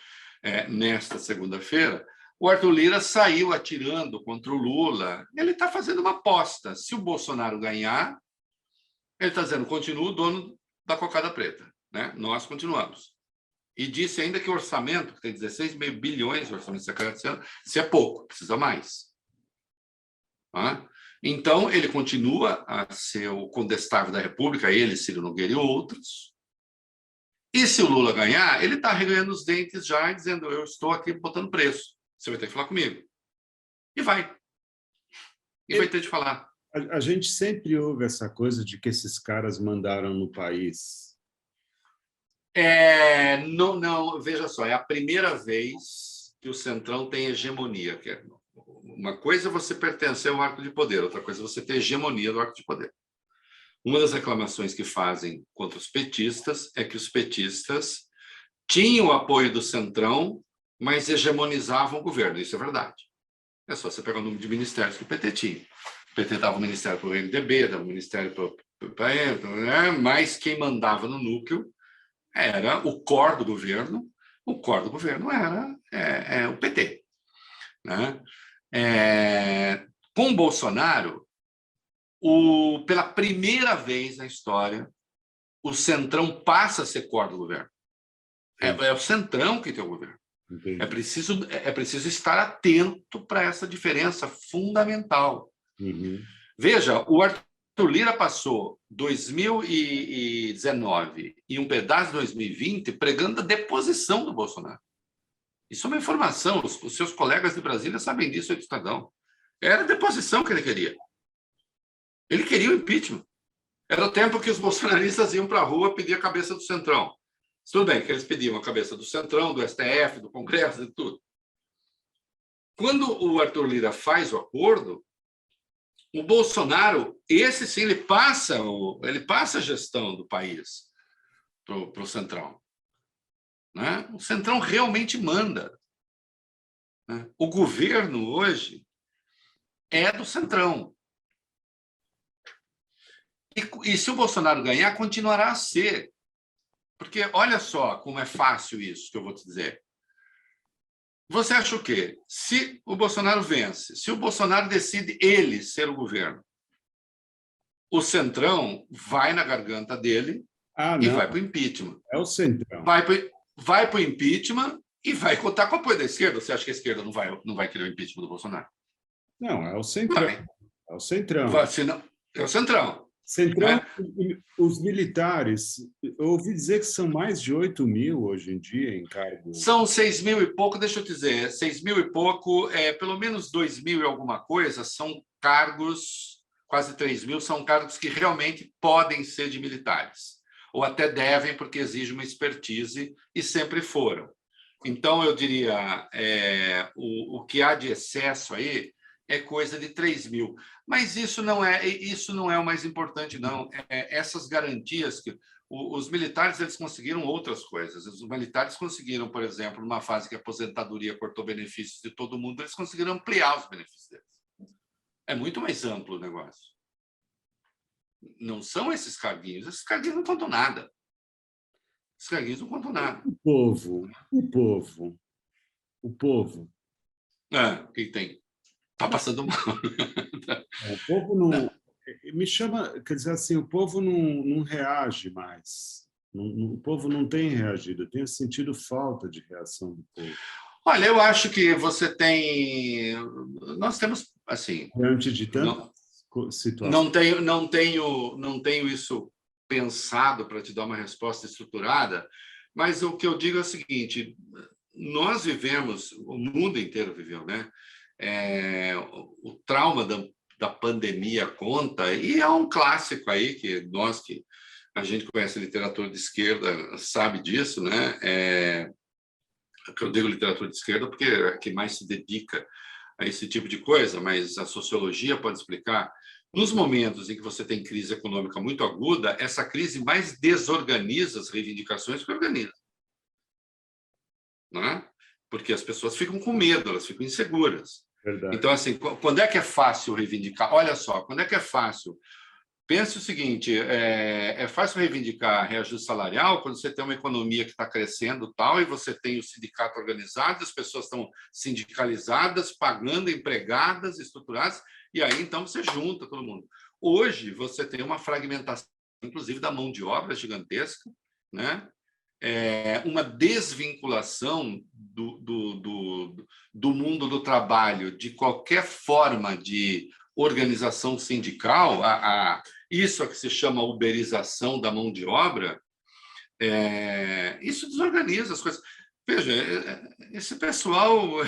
B: nesta segunda-feira, o Arthur Lira saiu atirando contra o Lula. Ele está fazendo uma aposta. Se o Bolsonaro ganhar, ele está dizendo, continua o dono da cocada preta. Né? Nós continuamos. E disse ainda que o orçamento, que tem 16,5 bilhões de orçamento secreto, se é pouco, precisa mais. Tá? Então, ele continua a ser o condestável da República, ele, Ciro Nogueira e outros. E se o Lula ganhar, ele está reganhando os dentes já e dizendo, eu estou aqui botando preço, você vai ter que falar comigo. E vai. E vai ter de falar.
A: A gente sempre ouve essa coisa de que esses caras mandaram no país.
B: Não, veja só, é a primeira vez que o Centrão tem hegemonia, que uma coisa é você pertencer ao arco de poder, outra coisa é você ter hegemonia do arco de poder. Uma das reclamações que fazem contra os petistas é que os petistas tinham o apoio do Centrão, mas hegemonizavam o governo. Isso é verdade. É só você pegar o número de ministérios que o PT tinha. O PT dava o ministério para o MDB, dava o ministério para... Mas quem mandava no núcleo era o core do governo. O core do governo era o PT. Né? Com o Bolsonaro, pela primeira vez na história, o Centrão passa a ser core do governo. É o Centrão que tem o governo. É preciso estar atento para essa diferença fundamental.
A: Uhum.
B: Veja, o Arthur Lira passou 2019 e um pedaço de 2020 pregando a deposição do Bolsonaro. Isso é uma informação, os seus colegas de Brasília sabem disso aí do Estadão. Era a deposição que ele queria. Ele queria o impeachment. Era o tempo que os bolsonaristas iam para a rua pedir a cabeça do Centrão. Tudo bem que eles pediam a cabeça do Centrão, do STF, do Congresso, de tudo. Quando o Arthur Lira faz o acordo, o Bolsonaro, esse sim, ele passa a gestão do país para o Centrão. Né? O Centrão realmente manda. Né? O governo hoje é do Centrão. E se o Bolsonaro ganhar, continuará a ser. Porque olha só como é fácil isso que eu vou te dizer. Você acha o quê? Se o Bolsonaro vence, se o Bolsonaro decide ele ser o governo, o Centrão vai na garganta dele e vai para o impeachment.
A: É o Centrão.
B: Vai para o impeachment e vai contar com o apoio da esquerda. Você acha que a esquerda não vai querer o impeachment do Bolsonaro?
A: Não, é o Centrão.
B: Vai.
A: É o Centrão.
B: É o Centrão.
A: Centrão, os militares, eu ouvi dizer que são mais de 8 mil hoje em dia em cargo.
B: São 6 mil e pouco, deixa eu te dizer, 6 mil e pouco, pelo menos 2 mil e alguma coisa, são cargos, quase 3 mil, são cargos que realmente podem ser de militares, ou até devem, porque exige uma expertise, e sempre foram. Então, eu diria, o que há de excesso aí é coisa de 3 mil. Mas isso não é o mais importante, não. Essas garantias que os militares eles conseguiram outras coisas. Os militares conseguiram, por exemplo, numa fase que a aposentadoria cortou benefícios de todo mundo, eles conseguiram ampliar os benefícios deles. É muito mais amplo o negócio. Não são esses carguinhos não contam nada. Esses carguinhos não contam nada.
A: O povo.
B: O que tem? Está passando mal.
A: O povo não... Me chama... Quer dizer assim, o povo não reage mais. O povo não tem reagido. Eu tenho sentido falta de reação do povo.
B: Olha, eu acho que você tem... Nós temos, assim...
A: Diante de tanta situação.
B: Não tenho isso pensado para te dar uma resposta estruturada, mas o que eu digo é o seguinte, nós vivemos, o mundo inteiro viveu, né? O trauma da pandemia conta, e é um clássico aí que a gente conhece literatura de esquerda sabe disso, né? Eu digo literatura de esquerda porque é que mais se dedica a esse tipo de coisa, mas a sociologia pode explicar. Nos momentos em que você tem crise econômica muito aguda, essa crise mais desorganiza as reivindicações que organiza. Não é? Porque as pessoas ficam com medo, elas ficam inseguras.
A: Verdade.
B: Então, assim, quando é que é fácil reivindicar? Olha só, quando é que é fácil? Pense o seguinte, é fácil reivindicar reajuste salarial quando você tem uma economia que está crescendo tal, e você tem o sindicato organizado, as pessoas estão sindicalizadas, pagando, empregadas, estruturadas, e aí então você junta todo mundo. Hoje você tem uma fragmentação, inclusive, da mão de obra gigantesca, né? Uma desvinculação do mundo do trabalho, de qualquer forma de organização sindical, isso é que se chama uberização da mão de obra, isso desorganiza as coisas. Veja, esse pessoal,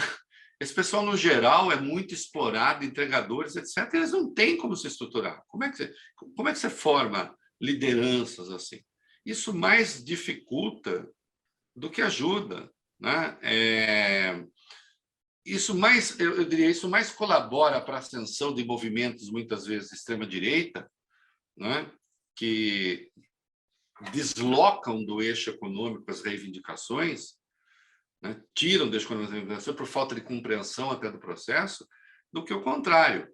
B: no geral, é muito explorado, entregadores, etc. Eles não têm como se estruturar. Como é que você forma lideranças assim? Isso mais dificulta do que ajuda, né? eu diria, isso mais colabora para a ascensão de movimentos, muitas vezes, de extrema-direita, né, que deslocam do eixo econômico as reivindicações, né, tiram do eixo econômico as reivindicações por falta de compreensão até do processo, do que o contrário.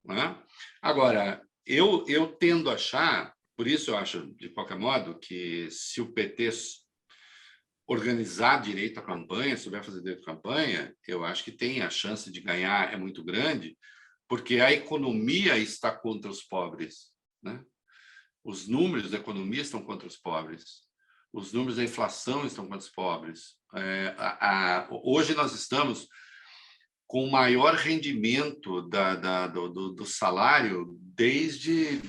B: Né? Agora, eu tendo a achar, por isso eu acho, de qualquer modo, que se o PT organizar direito à campanha, souber fazer direito à campanha, eu acho que tem a chance de ganhar, é muito grande, porque a economia está contra os pobres, né? Os números da economia estão contra os pobres, os números da inflação estão contra os pobres. Hoje nós estamos com o maior rendimento do salário desde,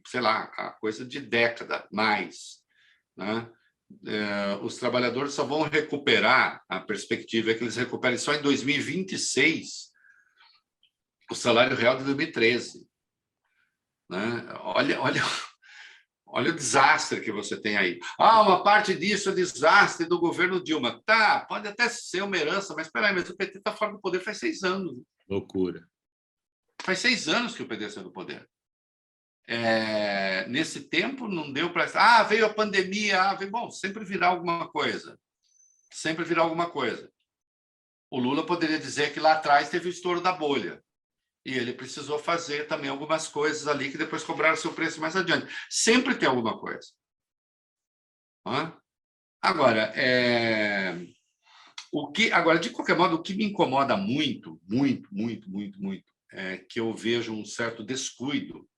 B: sei lá, a coisa de década, mais, né? Os trabalhadores só vão recuperar, a perspectiva é que eles recuperem só em 2026 o salário real de 2013. Né? Olha o desastre que você tem aí. Uma parte disso é desastre do governo Dilma. Tá, pode até ser uma herança, mas espera aí, mas o PT está fora do poder faz 6 anos.
A: Loucura.
B: Faz 6 anos que o PT saiu do poder. Nesse tempo não deu para... veio a pandemia, bom, sempre virá alguma coisa. Sempre virá alguma coisa. O Lula poderia dizer que lá atrás teve o estouro da bolha. E ele precisou fazer também algumas coisas ali que depois cobraram seu preço mais adiante. Sempre tem alguma coisa. Agora, agora, de qualquer modo, o que me incomoda muito, muito, muito, muito, muito, é que eu vejo um certo descuido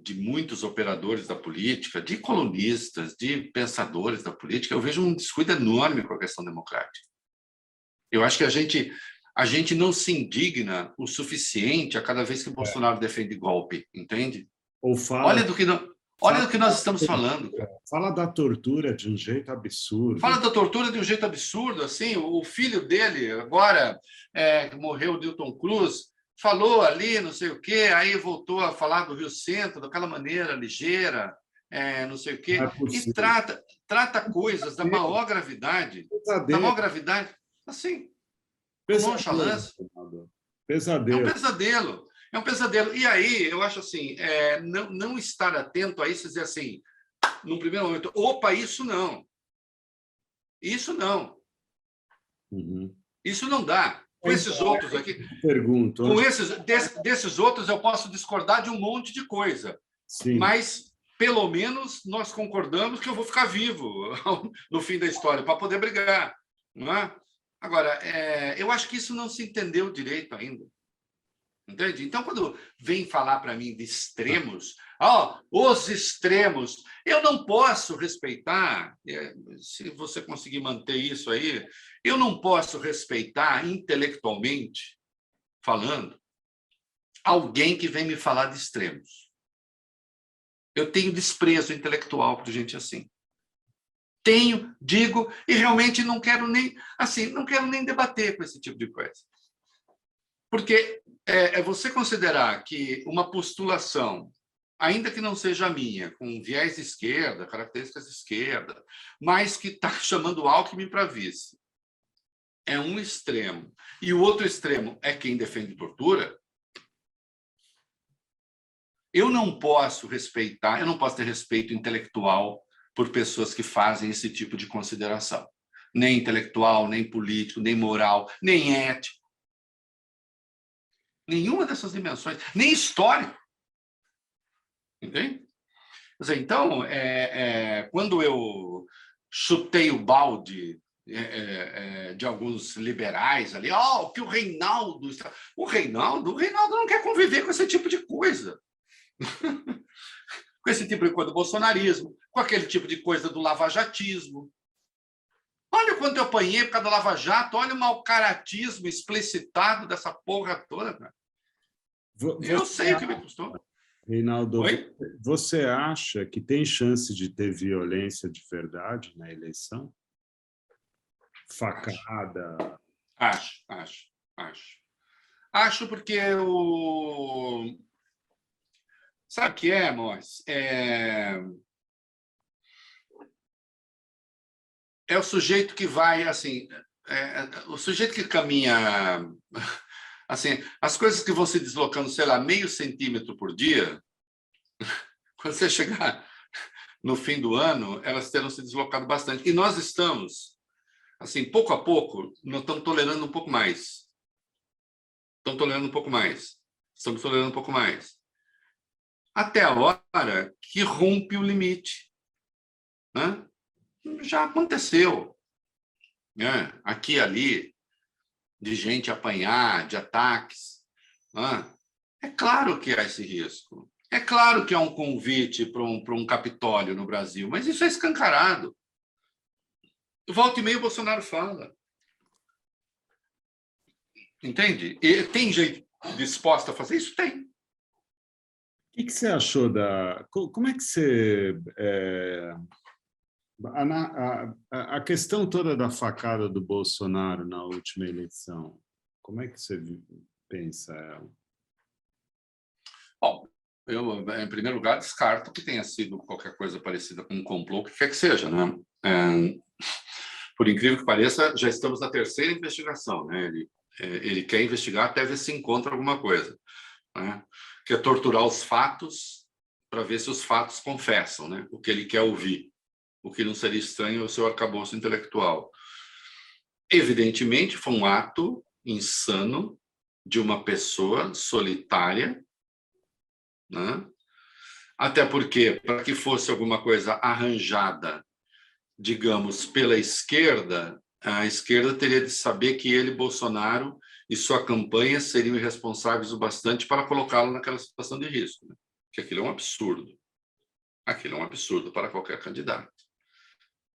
B: de muitos operadores da política, de colunistas, de pensadores da política. Eu vejo um descuido enorme com a questão democrática. Eu acho que a gente não se indigna o suficiente a cada vez que o Bolsonaro defende golpe, entende?
A: Ou
B: olha do que nós estamos falando, cara.
A: Fala da tortura de um jeito absurdo.
B: Fala da tortura de um jeito absurdo, assim. O filho dele, agora, morreu, o Newton Cruz, falou ali, não sei o quê, aí voltou a falar do Rio Centro, daquela maneira ligeira, não sei o quê, e trata coisas da maior gravidade, assim, com nonchalância.
A: Pesadelo.
B: É um pesadelo. E aí, eu acho assim, não estar atento a isso e dizer assim, num primeiro momento, opa, isso não. Isso não.
A: Uhum.
B: Isso não dá. Com esses outros aqui...
A: Pergunto.
B: Desses outros, eu posso discordar de um monte de coisa.
A: Sim.
B: Mas, pelo menos, nós concordamos que eu vou ficar vivo no fim da história, para poder brigar. Não é? Agora, eu acho que isso não se entendeu direito ainda. Entende? Então, quando vem falar para mim de extremos, os extremos, eu não posso respeitar, se você conseguir manter isso aí, eu não posso respeitar intelectualmente falando alguém que vem me falar de extremos. Eu tenho desprezo intelectual por gente assim. Digo, e realmente não quero nem debater com esse tipo de coisa. Porque você considerar que uma postulação, ainda que não seja minha, com viés de esquerda, características de esquerda, mas que está chamando o Alckmin para vice, é um extremo, e o outro extremo é quem defende tortura, eu não posso ter respeito intelectual por pessoas que fazem esse tipo de consideração. Nem intelectual, nem político, nem moral, nem ético. Nenhuma dessas dimensões, nem histórico. Entende? Então, quando eu chutei o balde de alguns liberais ali, que o Reinaldo não quer conviver com esse tipo de coisa. Com esse tipo de coisa do bolsonarismo, com aquele tipo de coisa do lavajatismo. Olha o quanto eu apanhei por causa do Lava Jato, olha o mau-caratismo explicitado dessa porra toda, cara. Eu sei o que me custou.
A: Reinaldo,
B: Oi?
A: Você acha que tem chance de ter violência de verdade na eleição? Facada?
B: Acho. Acho porque sabe o que é, Mois? É o sujeito que vai, assim... o sujeito que caminha, assim, as coisas que vão se deslocando, sei lá, meio centímetro por dia, quando você chegar no fim do ano, elas terão se deslocado bastante. E nós estamos, assim, pouco a pouco, nós estamos tolerando um pouco mais. Estamos tolerando um pouco mais. Estamos tolerando um pouco mais. Até a hora que rompe o limite, né? Já aconteceu, né? Aqui e ali, de gente apanhar, de ataques, né? É claro que há esse risco. É claro que há um convite para um Capitólio no Brasil, mas isso é escancarado. Volta e meia o Bolsonaro fala. Entende? E tem gente disposta a fazer isso? Tem.
A: O que você achou da... Como é que você... a questão toda da facada do Bolsonaro na última eleição, como é que você pensa ela?
B: Bom, eu, em primeiro lugar, descarto que tenha sido qualquer coisa parecida com um complô, que quer que seja, né? Por incrível que pareça, já estamos na terceira investigação, né? Ele quer investigar até ver se encontra alguma coisa, né? Quer torturar os fatos para ver se os fatos confessam, né? O que ele quer ouvir, o que não seria estranho ao seu arcabouço intelectual. Evidentemente, foi um ato insano de uma pessoa solitária, né? Até porque, para que fosse alguma coisa arranjada, digamos, pela esquerda, a esquerda teria de saber que ele, Bolsonaro, e sua campanha seriam irresponsáveis o bastante para colocá-lo naquela situação de risco, né? Que aquilo é um absurdo. Aquilo é um absurdo para qualquer candidato,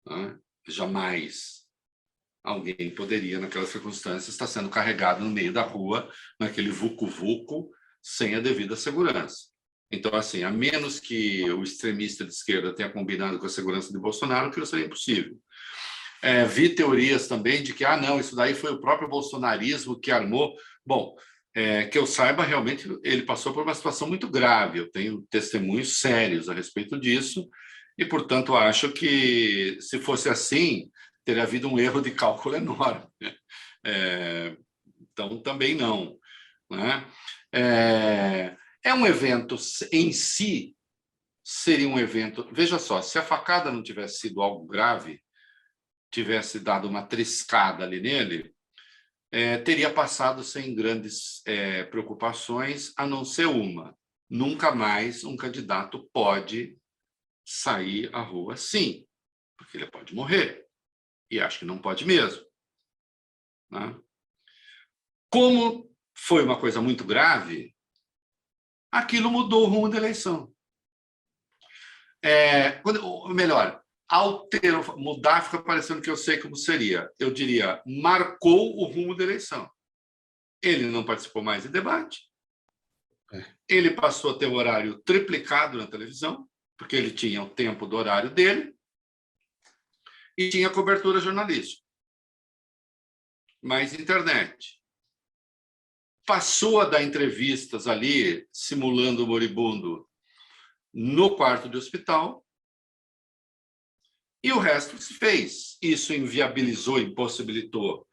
B: né? Jamais alguém poderia, naquelas circunstâncias, estar sendo carregado no meio da rua, naquele vucu-vucu, sem a devida segurança. Então, assim, a menos que o extremista de esquerda tenha combinado com a segurança de Bolsonaro, aquilo seria impossível. Vi teorias também de que, não, isso daí foi o próprio bolsonarismo que armou. Bom, que eu saiba, realmente, ele passou por uma situação muito grave. Eu tenho testemunhos sérios a respeito disso e, portanto, acho que, se fosse assim, teria havido um erro de cálculo enorme. Então, também não, né? Um evento em si, seria um evento... Veja só, se a facada não tivesse sido algo grave, tivesse dado uma triscada ali nele, teria passado sem grandes preocupações, a não ser uma. Nunca mais um candidato pode sair à rua assim, porque ele pode morrer. E acho que não pode mesmo, né? Como foi uma coisa muito grave, aquilo mudou o rumo da eleição. Melhor, mudar fica parecendo que eu sei como seria. Eu diria, marcou o rumo da eleição. Ele não participou mais de debate. Ele passou a ter o horário triplicado na televisão, porque ele tinha o tempo do horário dele e tinha cobertura jornalística. Mais internet. Passou a dar entrevistas ali, simulando o moribundo, no quarto de hospital, e o resto se fez. Isso inviabilizou, impossibilitou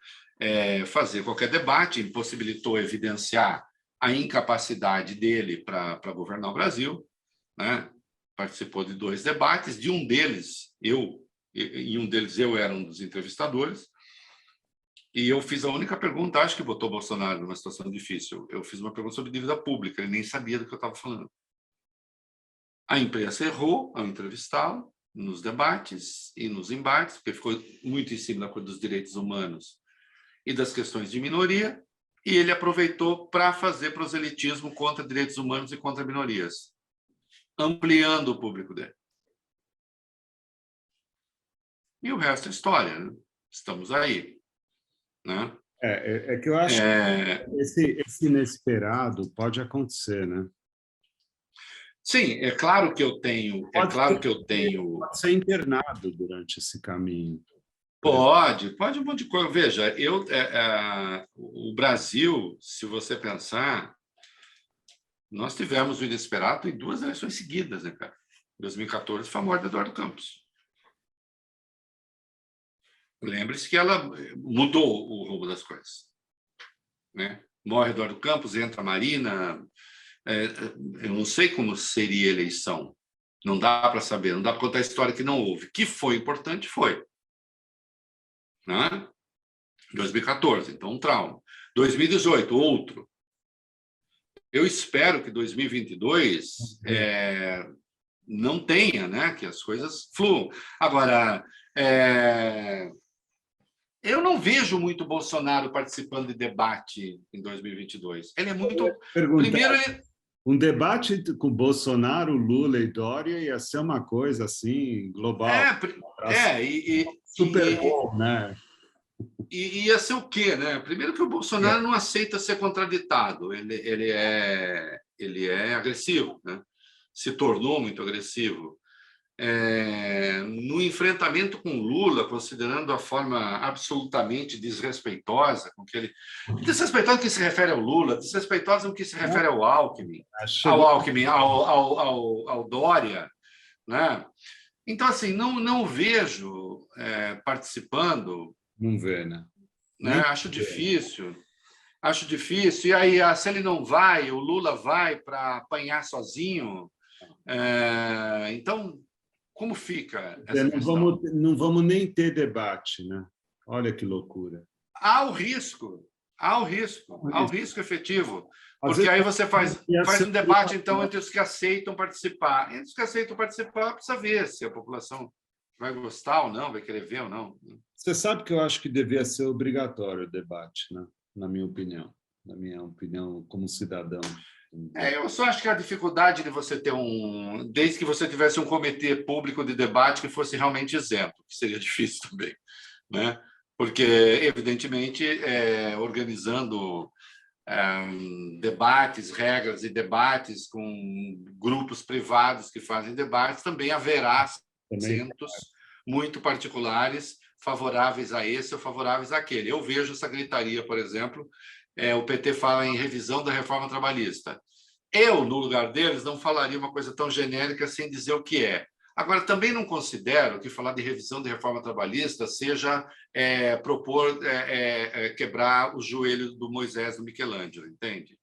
B: fazer qualquer debate, impossibilitou evidenciar a incapacidade dele para governar o Brasil, né? Participou de 2 debates, de um deles eu era um dos entrevistadores, e eu fiz a única pergunta, acho que botou Bolsonaro numa situação difícil. Eu fiz uma pergunta sobre dívida pública, ele nem sabia do que eu estava falando. A imprensa errou ao entrevistá-lo nos debates e nos embates, porque ficou muito em cima da coisa dos direitos humanos e das questões de minoria, e ele aproveitou para fazer proselitismo contra direitos humanos e contra minorias, ampliando o público dele. E o resto é história, né? Estamos aí, né?
A: Que eu acho que esse inesperado pode acontecer, né?
B: Sim, é claro que eu tenho...
A: Pode ser internado durante esse caminho.
B: Pode um monte de coisa. Veja, o Brasil, se você pensar, nós tivemos o inesperado em 2 eleições seguidas, né, cara? Em 2014 foi a morte de Eduardo Campos. lembre-se que ela mudou o rumo das coisas, né? Morre Eduardo Campos, entra a Marina. Eu não sei como seria a eleição. Não dá para saber, não dá para contar a história que não houve. Que foi importante, foi. Né? 2014, então um trauma. 2018, outro. Eu espero que 2022 não tenha, né? Que as coisas fluam. Agora, eu não vejo muito Bolsonaro participando de debate em 2022. Ele é muito... Primeiro, ele...
A: Um debate com Bolsonaro, Lula e Dória ia ser uma coisa assim, global. Super bom, né?
B: E ia ser o quê, né? Primeiro que o Bolsonaro não aceita ser contraditado. Ele é agressivo, né? Se tornou muito agressivo. No enfrentamento com Lula, considerando a forma absolutamente desrespeitosa com que ele... Desrespeitosa no que se refere ao Lula, desrespeitosa no que se refere ao Alckmin, ao Dória, né? Então, assim, não vejo participando.
A: Não vê, né?
B: Acho difícil. Acho difícil. E aí, se ele não vai, o Lula vai para apanhar sozinho. Então... Como fica essa questão?
A: Não vamos nem ter debate, né? Olha que loucura.
B: Há o risco efetivo. Porque aí você faz um debate, então, entre os que aceitam participar. Entre os que aceitam participar, precisa ver se a população vai gostar ou não, vai querer ver ou não.
A: Você sabe que eu acho que devia ser obrigatório o debate, né? Na minha opinião como cidadão.
B: Eu só acho que a dificuldade de você ter desde que você tivesse um comitê público de debate que fosse realmente isento, que seria difícil também, né? Porque, evidentemente, organizando debates, regras e debates com grupos privados que fazem debates, também haverá assentos muito particulares favoráveis a esse ou favoráveis àquele. Eu vejo essa gritaria, por exemplo, o PT fala em revisão da reforma trabalhista. Eu, no lugar deles, não falaria uma coisa tão genérica sem dizer o que é. Agora, também não considero que falar de revisão da reforma trabalhista seja propor quebrar o joelho do Moisés do Michelangelo, entende?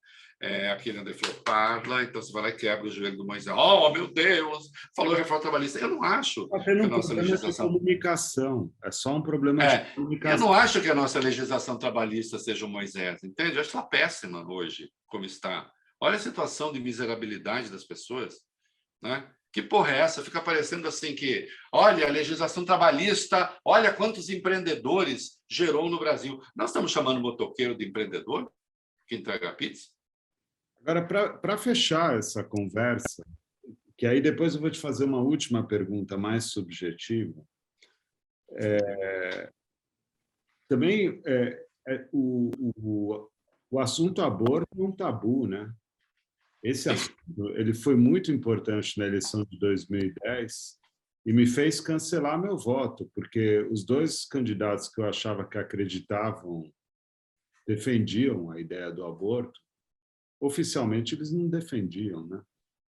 B: Aquele André falou, parla, então você vai lá e quebra o joelho do Moisés. Oh, meu Deus! Falou reforma trabalhista. Eu não acho que a nossa legislação...
A: comunicação. É só um problema de comunicação.
B: Eu não acho que a nossa legislação trabalhista seja o Moisés, entende? Eu acho ela péssima hoje, como está. Olha a situação de miserabilidade das pessoas, né? Que porra é essa? Fica parecendo assim que, olha, a legislação trabalhista, olha quantos empreendedores gerou no Brasil. Nós estamos chamando o motoqueiro de empreendedor que entrega pizza?
A: Agora, para fechar essa conversa, que aí depois eu vou te fazer uma última pergunta mais subjetiva. Também o assunto aborto é um tabu, né? Esse assunto ele foi muito importante na eleição de 2010 e me fez cancelar meu voto, porque os dois candidatos que eu achava que acreditavam, defendiam a ideia do aborto, oficialmente eles não defendiam, né?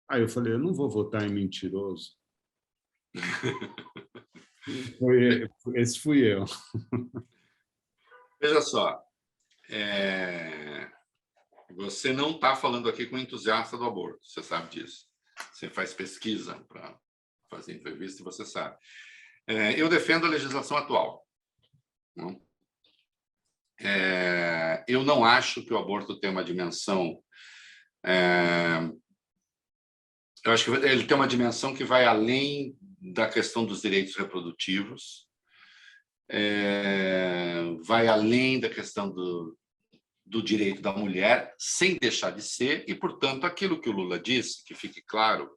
A: Aí eu falei, eu não vou votar em mentiroso. Esse fui eu.
B: Veja só, você não está falando aqui com um entusiasta do aborto, você sabe disso. Você faz pesquisa para fazer entrevista e você sabe. Eu defendo a legislação atual. Não? Eu não acho que o aborto tem uma dimensão... eu acho que ele tem uma dimensão que vai além da questão dos direitos reprodutivos, vai além da questão do direito da mulher, sem deixar de ser, e, portanto, aquilo que o Lula disse, que fique claro,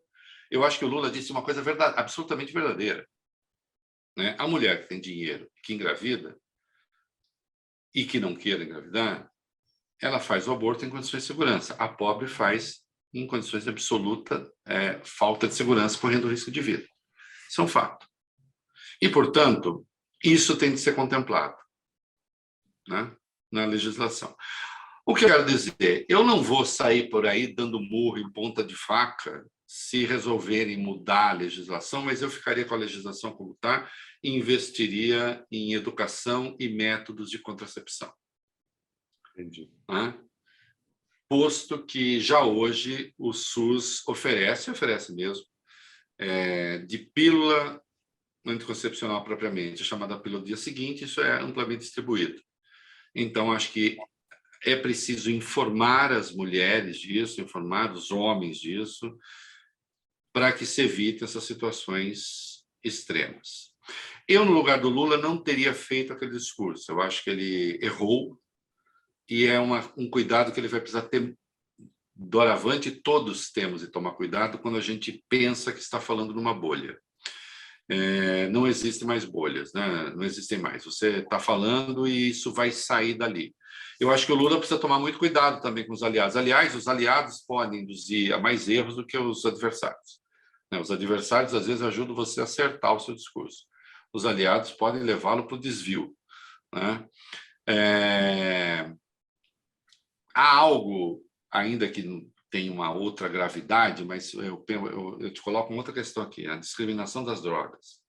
B: eu acho que o Lula disse uma coisa absolutamente verdadeira. Né? A mulher que tem dinheiro, que engravida, e que não queira engravidar, ela faz o aborto em condições de segurança. A pobre faz em condições de absoluta falta de segurança, correndo risco de vida. Isso é um fato. E, portanto, isso tem de ser contemplado, né, na legislação. O que eu quero dizer? Eu não vou sair por aí dando murro em ponta de faca se resolverem mudar a legislação, mas eu ficaria com a legislação como está e investiria em educação e métodos de contracepção.
A: Entendi.
B: Né? Posto que já hoje o SUS oferece mesmo, de pílula anticoncepcional propriamente, chamada pílula do dia seguinte, isso é amplamente distribuído. Então, acho que é preciso informar as mulheres disso, informar os homens disso, para que se evite essas situações extremas. Eu, no lugar do Lula, não teria feito aquele discurso. Eu acho que ele errou e é um cuidado que ele vai precisar ter doravante. Todos temos de tomar cuidado quando a gente pensa que está falando numa bolha. Não existem mais bolhas, né? Não existem mais. Você está falando e isso vai sair dali. Eu acho que o Lula precisa tomar muito cuidado também com os aliados. Aliás, os aliados podem induzir a mais erros do que os adversários. Os adversários, às vezes, ajudam você a acertar o seu discurso. Os aliados podem levá-lo para o desvio. Né? Há algo, ainda que tem uma outra gravidade, mas eu te coloco uma outra questão aqui, a discriminação das drogas.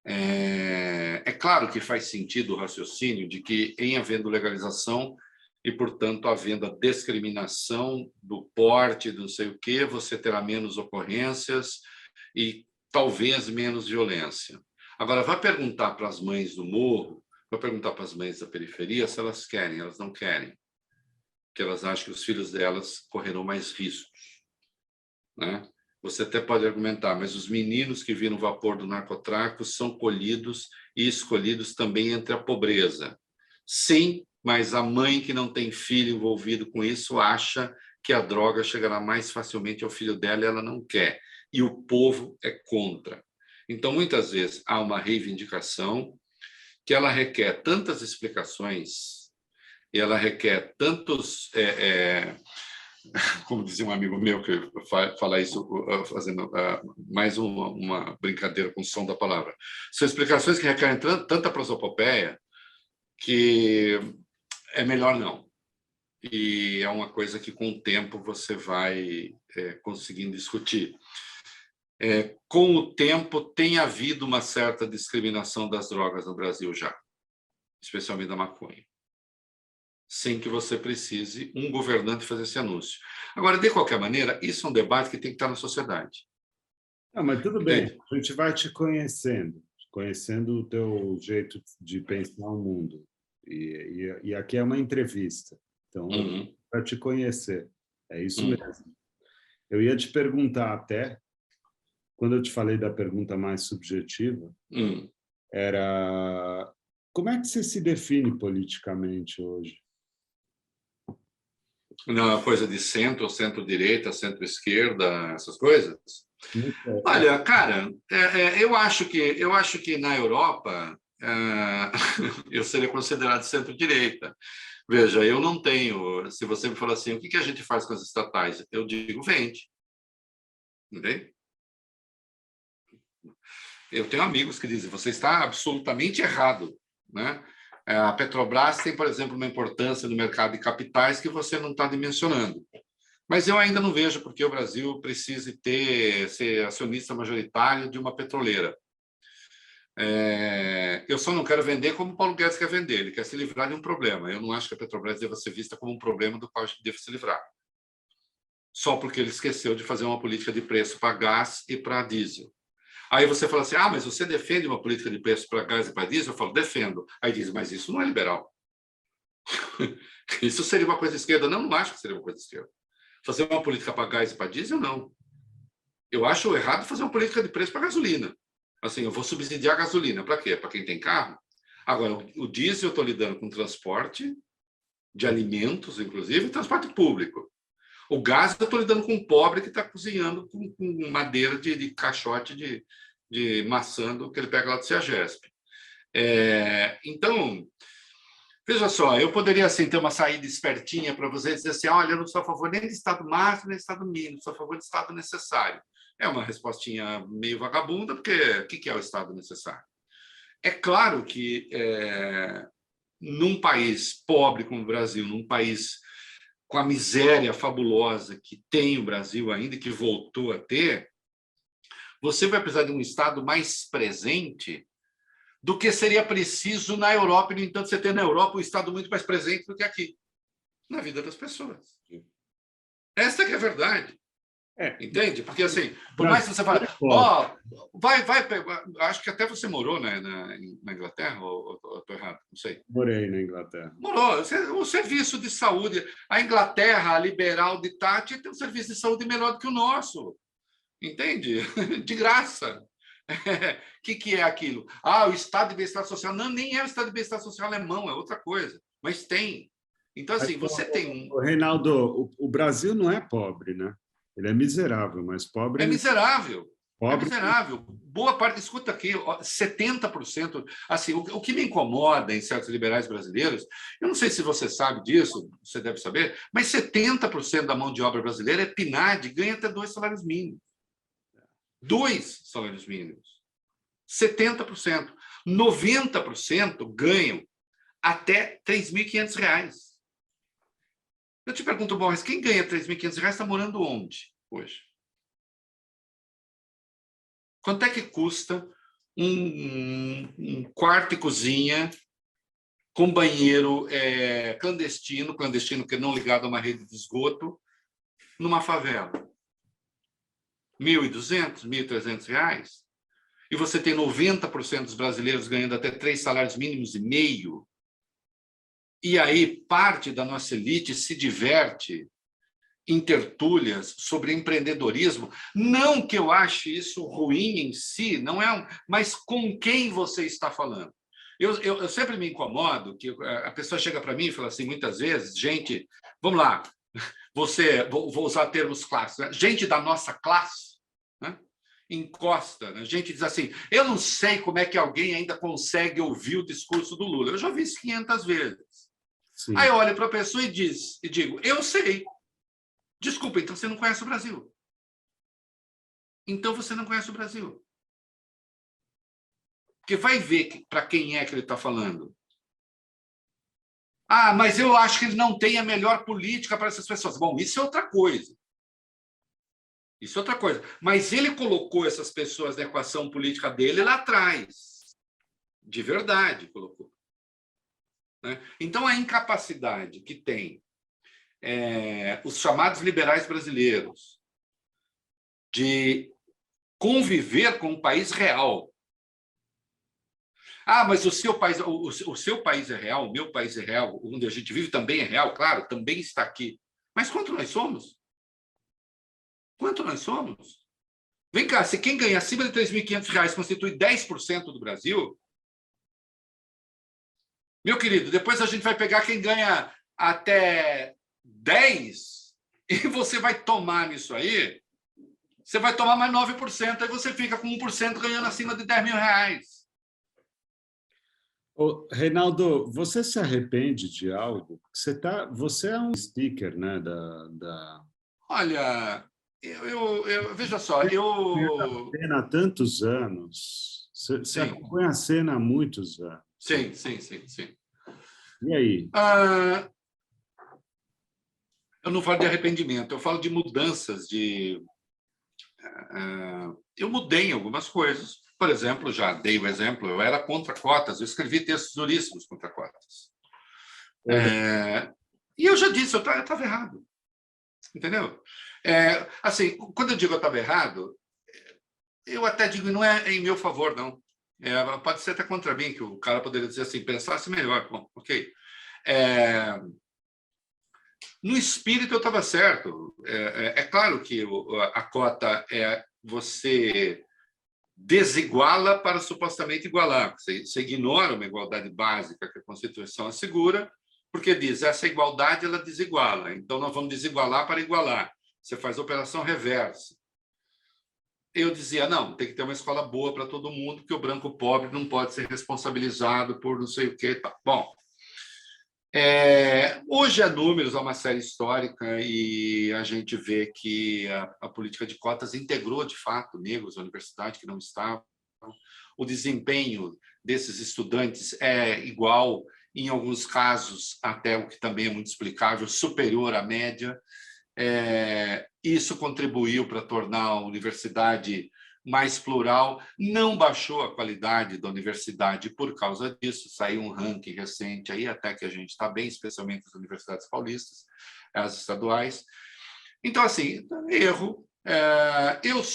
B: É claro que faz sentido o raciocínio de que, em havendo legalização e, portanto, havendo a discriminação do porte, do não sei o quê, você terá menos ocorrências e talvez menos violência. Agora, vai perguntar para as mães do morro, vai perguntar para as mães da periferia se elas querem, elas não querem, porque elas acham que os filhos delas correrão mais riscos. Né? Você até pode argumentar, mas os meninos que viram o vapor do narcotráfico são colhidos e escolhidos também entre a pobreza. Sim, mas a mãe que não tem filho envolvido com isso acha que a droga chegará mais facilmente ao filho dela e ela não quer. E o povo é contra. Então, muitas vezes, há uma reivindicação que ela requer tantas explicações, e ela requer tantos... como dizia um amigo meu, que fala isso fazendo mais uma brincadeira com o som da palavra. São explicações que requerem tanta prosopopeia que é melhor não. E é uma coisa que, com o tempo, você vai conseguindo discutir. Com o tempo, tem havido uma certa discriminação das drogas no Brasil já, especialmente da maconha, sem que você precise um governante fazer esse anúncio. Agora, de qualquer maneira, isso é um debate que tem que estar na sociedade.
A: Mas tudo bem,
B: Entende?
A: a gente vai te conhecendo o teu jeito de pensar o mundo. E aqui é uma entrevista, então, para te conhecer. É isso mesmo. Eu ia te perguntar até, quando eu te falei da pergunta mais subjetiva, era como é que você se define politicamente hoje?
B: Na coisa de centro, centro-direita, centro-esquerda, essas coisas?
A: Não sei.
B: Olha, cara, eu acho que na Europa eu seria considerado centro-direita. Veja, eu não tenho... Se você me falar assim, o que a gente faz com as estatais? Eu digo, vende. Entende? Eu tenho amigos que dizem, você está absolutamente errado. Né? A Petrobras tem, por exemplo, uma importância no mercado de capitais que você não está dimensionando. Mas eu ainda não vejo porque o Brasil precise ser acionista majoritário de uma petroleira. Eu só não quero vender como o Paulo Guedes quer vender. Ele quer se livrar de um problema. Eu não acho que a Petrobras deva ser vista como um problema do qual a gente deve se livrar. Só porque ele esqueceu de fazer uma política de preço para gás e para diesel. Aí você fala assim, mas você defende uma política de preço para gás e para diesel? Eu falo, defendo. Aí diz, mas isso não é liberal. Isso seria uma coisa de esquerda? Não acho que seria uma coisa de esquerda. Fazer uma política para gás e para diesel, não. Eu acho errado fazer uma política de preço para gasolina. Assim, eu vou subsidiar a gasolina. Para quê? Para quem tem carro? Agora, o diesel eu estou lidando com transporte de alimentos, inclusive, e transporte público. O gás eu estou lidando com um pobre que está cozinhando com madeira de caixote de maçã que ele pega lá do CEAGESP. Então, veja só, eu poderia assim, ter uma saída espertinha para vocês dizer assim, olha, eu não sou a favor nem de Estado máximo, nem de Estado mínimo, sou a favor de Estado necessário. É uma respostinha meio vagabunda, porque o que é o Estado necessário? É claro que num país pobre como o Brasil, num país com a miséria fabulosa que tem o Brasil ainda e que voltou a ter, você vai precisar de um Estado mais presente do que seria preciso na Europa. E, no entanto, você tem na Europa um Estado muito mais presente do que aqui, na vida das pessoas. Essa que é a verdade. Entende? Porque, assim, por mais que você fale, acho que até você morou, né, na Inglaterra, ou estou errado? Não sei.
A: Morei na Inglaterra.
B: Morou. O serviço de saúde, a Inglaterra, a liberal de Thatcher, tem um serviço de saúde melhor do que o nosso. Entende? De graça. O que é aquilo? O Estado de Bem-Estar Social. Não, nem é o Estado de Bem-Estar Social alemão, é outra coisa. Mas tem. Então, assim, você tem um...
A: Reinaldo, o Brasil não é pobre, né? Ele é miserável, mas pobre...
B: É miserável.
A: Pobre...
B: É miserável. Boa parte... Escuta aqui, 70%... Assim, o que me incomoda em certos liberais brasileiros, eu não sei se você sabe disso, você deve saber, mas 70% da mão de obra brasileira é PNAD, ganha até 2 salários mínimos. 2 salários mínimos. 70%. 90% ganham até R$ 3.500. Eu te pergunto, Boris, quem ganha R$ 3.500 está morando onde hoje? Quanto é que custa um quarto e cozinha com banheiro clandestino, que não ligado a uma rede de esgoto, numa favela? R$ 1.200, R$ 1.300? E você tem 90% dos brasileiros ganhando até 3 salários mínimos e meio? E aí parte da nossa elite se diverte em tertúlias sobre empreendedorismo. Não que eu ache isso ruim em si, não é, mas com quem você está falando? Eu sempre me incomodo que a pessoa chega para mim e fala assim, muitas vezes, gente, vamos lá, vou usar termos clássicos, né? Gente da nossa classe, né? Encosta, né? A gente diz assim, eu não sei como é que alguém ainda consegue ouvir o discurso do Lula. Eu já ouvi isso 500 vezes. Sim. Aí eu olho para a pessoa e digo, eu sei. Desculpa, então você não conhece o Brasil. Então você não conhece o Brasil. Porque vai ver para quem é que ele está falando. Mas eu acho que ele não tem a melhor política para essas pessoas. Bom, isso é outra coisa. Isso é outra coisa. Mas ele colocou essas pessoas na equação política dele lá atrás. De verdade, colocou. Né? Então, a incapacidade que tem os chamados liberais brasileiros de conviver com um país real. Mas o seu país é real, o meu país é real, onde a gente vive também é real, claro, também está aqui. Mas quanto nós somos? Quanto nós somos? Vem cá, se quem ganha acima de R$ 3.500 constitui 10% do Brasil, meu querido, depois a gente vai pegar quem ganha até 10 e você vai tomar nisso aí, você vai tomar mais 9%, aí você fica com 1% ganhando acima de R$ 10.000.
A: Reinaldo, você se arrepende de algo? Você é um speaker, né?
B: Olha, veja só, eu...
A: Há tantos anos, você acompanha a cena há muitos anos.
B: Sim.
A: E aí?
B: Eu não falo de arrependimento, eu falo de mudanças, eu mudei em algumas coisas. Por exemplo, já dei o exemplo, eu era contra cotas, eu escrevi textos duríssimos contra cotas. E eu já disse, eu estava errado. Entendeu? Assim, quando eu digo eu estava errado, eu até digo, não é em meu favor, não. Pode ser até contra mim, que o cara poderia dizer assim, pensasse melhor. Bom, ok. No espírito eu estava certo. É claro que a cota você desiguala para supostamente igualar. Você ignora uma igualdade básica que a Constituição assegura, porque diz essa igualdade ela desiguala. Então, nós vamos desigualar para igualar. Você faz a operação reversa. Eu dizia, não, tem que ter uma escola boa para todo mundo, porque o branco pobre não pode ser responsabilizado por não sei o quê. Bom, hoje é números, é uma série histórica e a gente vê que a política de cotas integrou, de fato, negros à universidade que não estavam. O desempenho desses estudantes é igual em alguns casos, até o que também é muito explicável, superior à média. Isso contribuiu para tornar a universidade mais plural, não baixou a qualidade da universidade por causa disso. Saiu um ranking recente aí, até que a gente está bem, especialmente as universidades paulistas, as estaduais. Então, assim, erro. Eu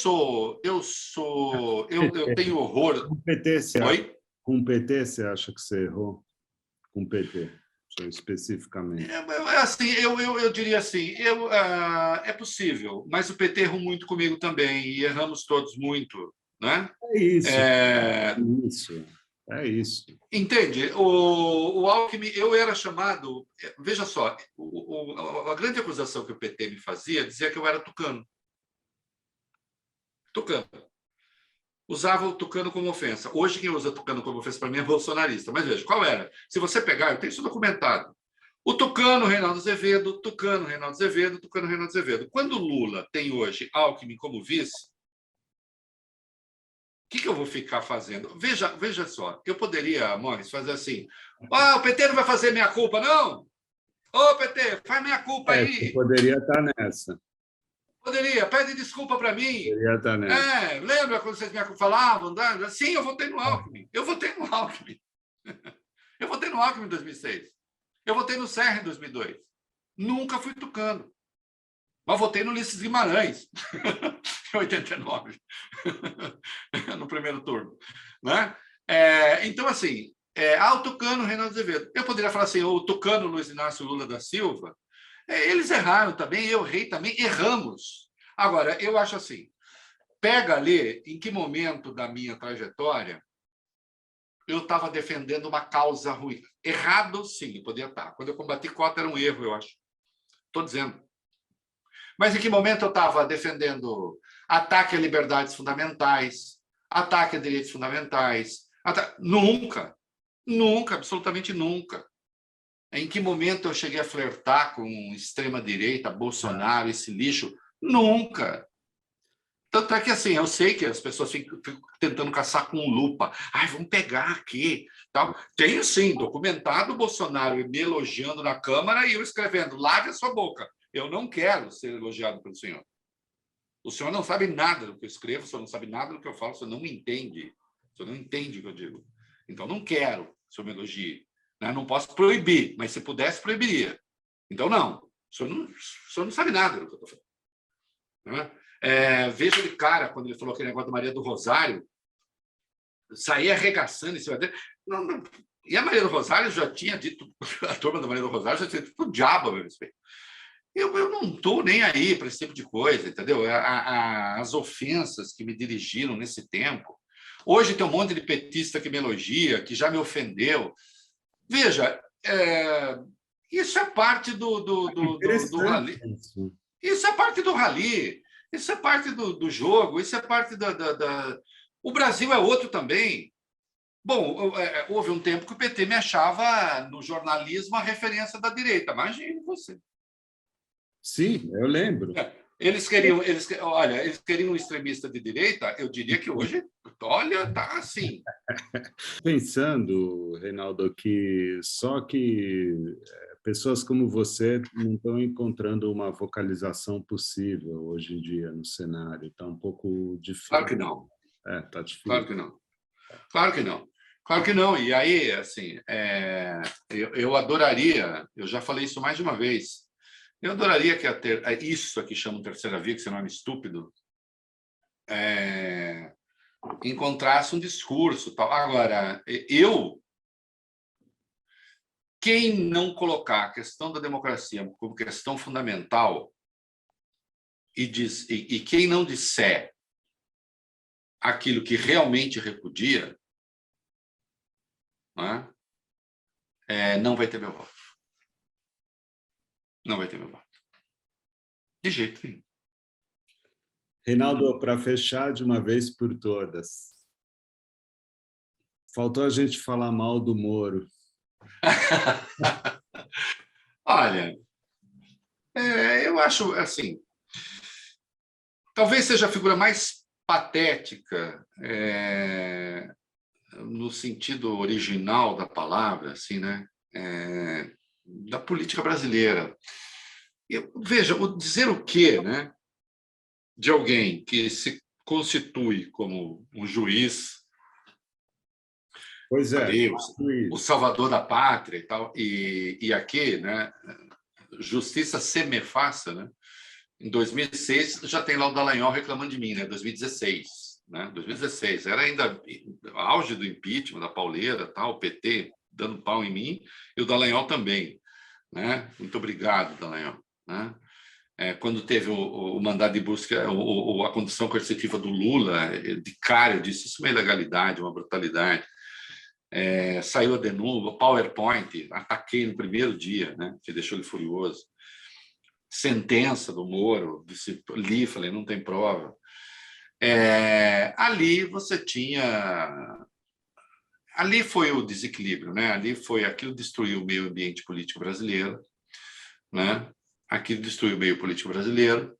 B: tenho horror.
A: Com o PT,
B: Oi?
A: Com o PT, você acha que você errou? Com o PT, especificamente.
B: Assim, eu diria assim, é possível, mas o PT errou muito comigo também, e erramos todos muito, né?
A: É isso, é isso, é isso.
B: Entende? O Alckmin, eu era chamado... Veja só, a grande acusação que o PT me fazia dizia que eu era tucano. Tucano. Usava o tucano como ofensa. Hoje, quem usa tucano como ofensa para mim é bolsonarista. Mas veja, qual era? Se você pegar, eu tenho isso documentado. O tucano Reinaldo Azevedo, tucano Reinaldo Azevedo, tucano Reinaldo Azevedo. Quando Lula tem hoje Alckmin como vice, o que eu vou ficar fazendo? Veja só, eu poderia, Morris, fazer assim: o PT não vai fazer minha culpa, não? Ô, PT, faz minha culpa aí.
A: Você poderia estar nessa.
B: Poderia, pede desculpa para mim.
A: Poderia estar nessa.
B: Lembra quando vocês me falavam? Sim, eu votei no Alckmin. Eu votei no Alckmin. Eu votei no Alckmin em 2006. Eu votei no Serra em 2002. Nunca fui tucano. Mas votei no Ulisses Guimarães, em 89, no primeiro turno. Né? Então, assim, o tucano Reinaldo Azevedo. Eu poderia falar assim, o tucano Luiz Inácio Lula da Silva. Eles erraram também, eu errei também, erramos. Agora, eu acho assim, pega ali em que momento da minha trajetória eu estava defendendo uma causa ruim. Errado, sim, podia estar. Quando eu combati cota era um erro, eu acho. Estou dizendo. Mas em que momento eu estava defendendo ataque a liberdades fundamentais, ataque a direitos fundamentais? Nunca. Nunca, absolutamente nunca. Em que momento eu cheguei a flertar com extrema-direita, Bolsonaro, esse lixo? Nunca. Tanto é que, assim, eu sei que as pessoas ficam tentando caçar com lupa. Vamos pegar aqui. Tal. Tenho, sim, documentado o Bolsonaro me elogiando na Câmara e eu escrevendo, lave a sua boca. Eu não quero ser elogiado pelo senhor. O senhor não sabe nada do que eu escrevo, o senhor não sabe nada do que eu falo, o senhor não me entende. O senhor não entende o que eu digo. Então, não quero que o senhor me elogie. Não posso proibir, mas se pudesse, proibiria. Então, não. O senhor não sabe nada do que eu estou falando. Veja ele, cara, quando ele falou aquele negócio da Maria do Rosário, saía arregaçando em cima dele. Não. E a Maria do Rosário já tinha dito, a turma da Maria do Rosário já tinha dito o diabo a meu respeito. Eu não estou nem aí para esse tipo de coisa, entendeu? As ofensas que me dirigiram nesse tempo. Hoje tem um monte de petista que me elogia, que já me ofendeu. Veja, isso é parte do rally. Isso é parte do rally. Isso é parte do jogo. Isso é parte da... O Brasil é outro também. Bom, houve um tempo que o PT me achava, no jornalismo, a referência da direita. Imagine você.
A: Sim, eu lembro.
B: Eles queriam um extremista de direita, eu diria que hoje, olha, está assim.
A: Pensando, Reinaldo, que só que pessoas como você não estão encontrando uma vocalização possível hoje em dia no cenário. Está um pouco difícil.
B: Claro que não.
A: Está difícil.
B: Claro que não. Claro que não. Claro que não. E aí, assim, eu adoraria, eu já falei isso mais de uma vez, eu adoraria que isso aqui chamam terceira via, que esse nome estúpido, encontrasse um discurso. Tal. Agora, quem não colocar a questão da democracia como questão fundamental e quem não disser aquilo que realmente repudia, não vai ter meu voto. Não vai ter meu voto. De jeito nenhum.
A: Reinaldo, para fechar de uma vez por todas, faltou a gente falar mal do Moro.
B: Olha, eu acho assim, talvez seja a figura mais patética no sentido original da palavra, assim, né? da política brasileira. Veja, dizer o quê, né, de alguém que se constitui como um juiz,
A: Pois é,
B: ali, o salvador da pátria e tal, e aqui, né, justiça semi-faça, né? Em 2006 já tem lá o Dallagnol reclamando de mim, né? 2016, né? 2016 era ainda auge do impeachment da pauleira, tal, o PT dando pau em mim e o Dallagnol também, né? Muito obrigado, Dallagnol, né? Quando teve o mandado de busca, a condição coercitiva do Lula, de cara, eu disse isso é uma ilegalidade, uma brutalidade. Saiu a denúncia, o PowerPoint, ataquei no primeiro dia, né? Que deixou ele furioso. Sentença do Moro, li, falei, não tem prova. Ali você tinha... Ali foi o desequilíbrio, né? Ali foi aquilo destruiu o meio ambiente político brasileiro, né? Aquilo destruiu o meio político brasileiro,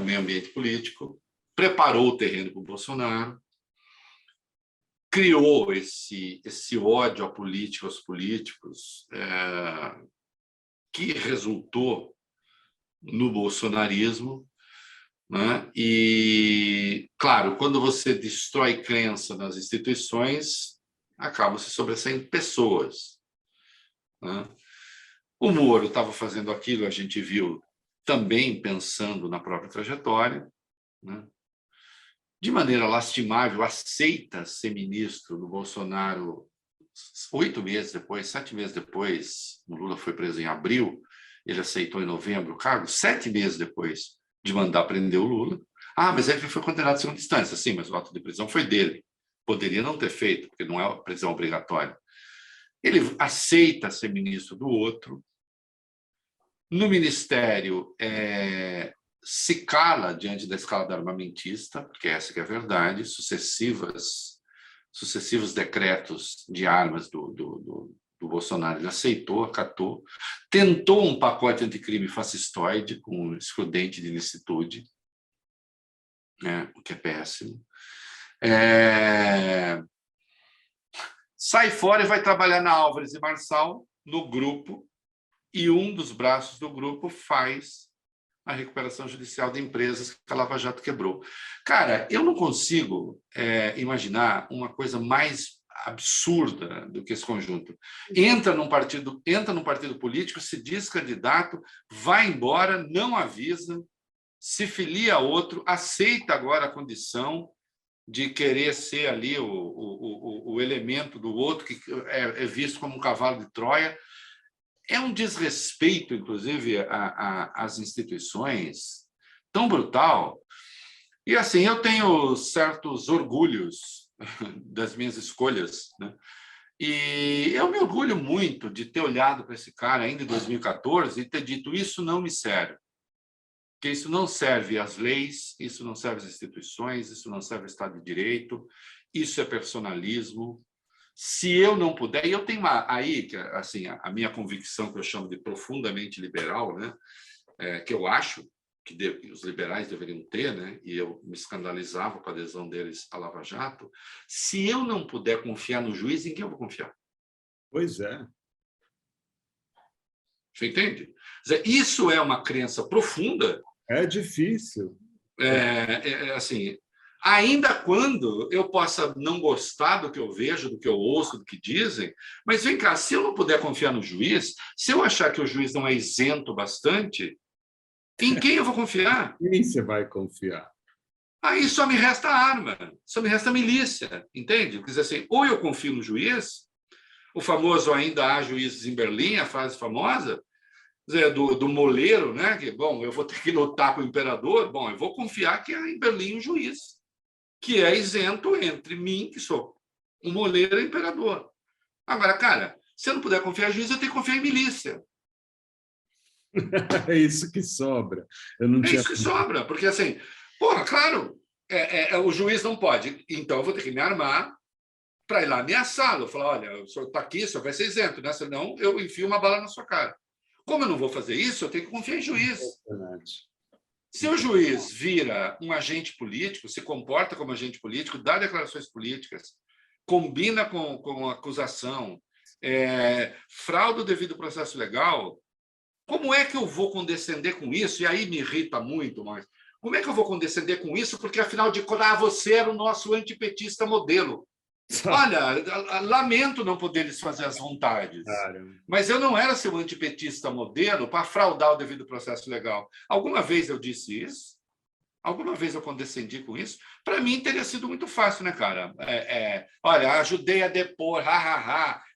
B: o meio ambiente político, preparou o terreno para o Bolsonaro, criou esse ódio à política, aos políticos, que resultou no bolsonarismo, né? E, claro, quando você destrói crença nas instituições, acabam se sobressaindo pessoas, né? O Moro estava fazendo aquilo, a gente viu também pensando na própria trajetória, né? De maneira lastimável, aceita ser ministro do Bolsonaro 8 meses depois, 7 meses depois, o Lula foi preso em abril, ele aceitou em novembro o cargo, 7 meses depois de mandar prender o Lula. Mas ele foi condenado em segunda instância. Sim, mas o ato de prisão foi dele. Poderia não ter feito, porque não é prisão obrigatória. Ele aceita ser ministro do outro. No ministério, se cala diante da escalada armamentista, porque essa que é a verdade, sucessivos decretos de armas do Bolsonaro, ele aceitou, acatou, tentou um pacote anticrime fascistoide com excludente de ilicitude, né, o que é péssimo. Sai fora e vai trabalhar na Álvares e Marçal, no grupo, e um dos braços do grupo faz a recuperação judicial de empresas que a Lava Jato quebrou. Cara, eu não consigo imaginar uma coisa mais absurda do que esse conjunto. Entra num partido político, se diz candidato, vai embora, não avisa, se filia a outro, aceita agora a condição de querer ser ali o elemento do outro, que é visto como um cavalo de Troia. É um desrespeito, inclusive, às instituições tão brutal. E, assim, eu tenho certos orgulhos das minhas escolhas, né? E eu me orgulho muito de ter olhado para esse cara ainda em 2014 e ter dito isso não me serve. Porque isso não serve às leis, isso não serve às instituições, isso não serve ao Estado de Direito, isso é personalismo. Se eu não puder, e eu tenho aí que assim a minha convicção que eu chamo de profundamente liberal, né, que eu acho que os liberais deveriam ter, né, e eu me escandalizava com a adesão deles à Lava Jato. Se eu não puder confiar no juiz, em quem eu vou confiar?
A: Pois é.
B: Você entende? Isso é uma crença profunda.
A: É difícil.
B: Assim, ainda quando eu possa não gostar do que eu vejo, do que eu ouço, do que dizem, mas vem cá, se eu não puder confiar no juiz, se eu achar que o juiz não é isento bastante, em quem eu vou confiar?
A: Quem você vai confiar?
B: Aí só me resta arma, só me resta milícia, entende? Quer dizer assim, ou eu confio no juiz, o famoso ainda há juízes em Berlim, a frase famosa, do moleiro, né? Que, bom, eu vou ter que lutar com o imperador, bom, eu vou confiar que há em Berlim um juiz, que é isento entre mim, que sou um moleiro, e o imperador. Agora, cara, se eu não puder confiar em juiz, eu tenho que confiar em milícia.
A: É isso que sobra. Eu não tinha...
B: isso que sobra, porque assim, porra, claro, o juiz não pode, então eu vou ter que me armar para ir lá ameaçá-lo, falar, olha, o senhor está aqui, o senhor vai ser isento, né? Senão eu enfio uma bala na sua cara. Como eu não vou fazer isso, eu tenho que confiar em juiz. Se o juiz vira um agente político, se comporta como agente político, dá declarações políticas, combina com a acusação, fraude o devido processo legal. Como é que eu vou condescender com isso? E aí me irrita muito, mas como é que eu vou condescender com isso? Porque, afinal de contas, você era o nosso antipetista modelo. Olha, lamento não poder lhes fazer as vontades, mas eu não era seu antipetista modelo para fraudar o devido processo legal. Alguma vez eu disse isso? Alguma vez eu condescendi com isso? Para mim teria sido muito fácil, né, cara? Olha, ajudei a depor,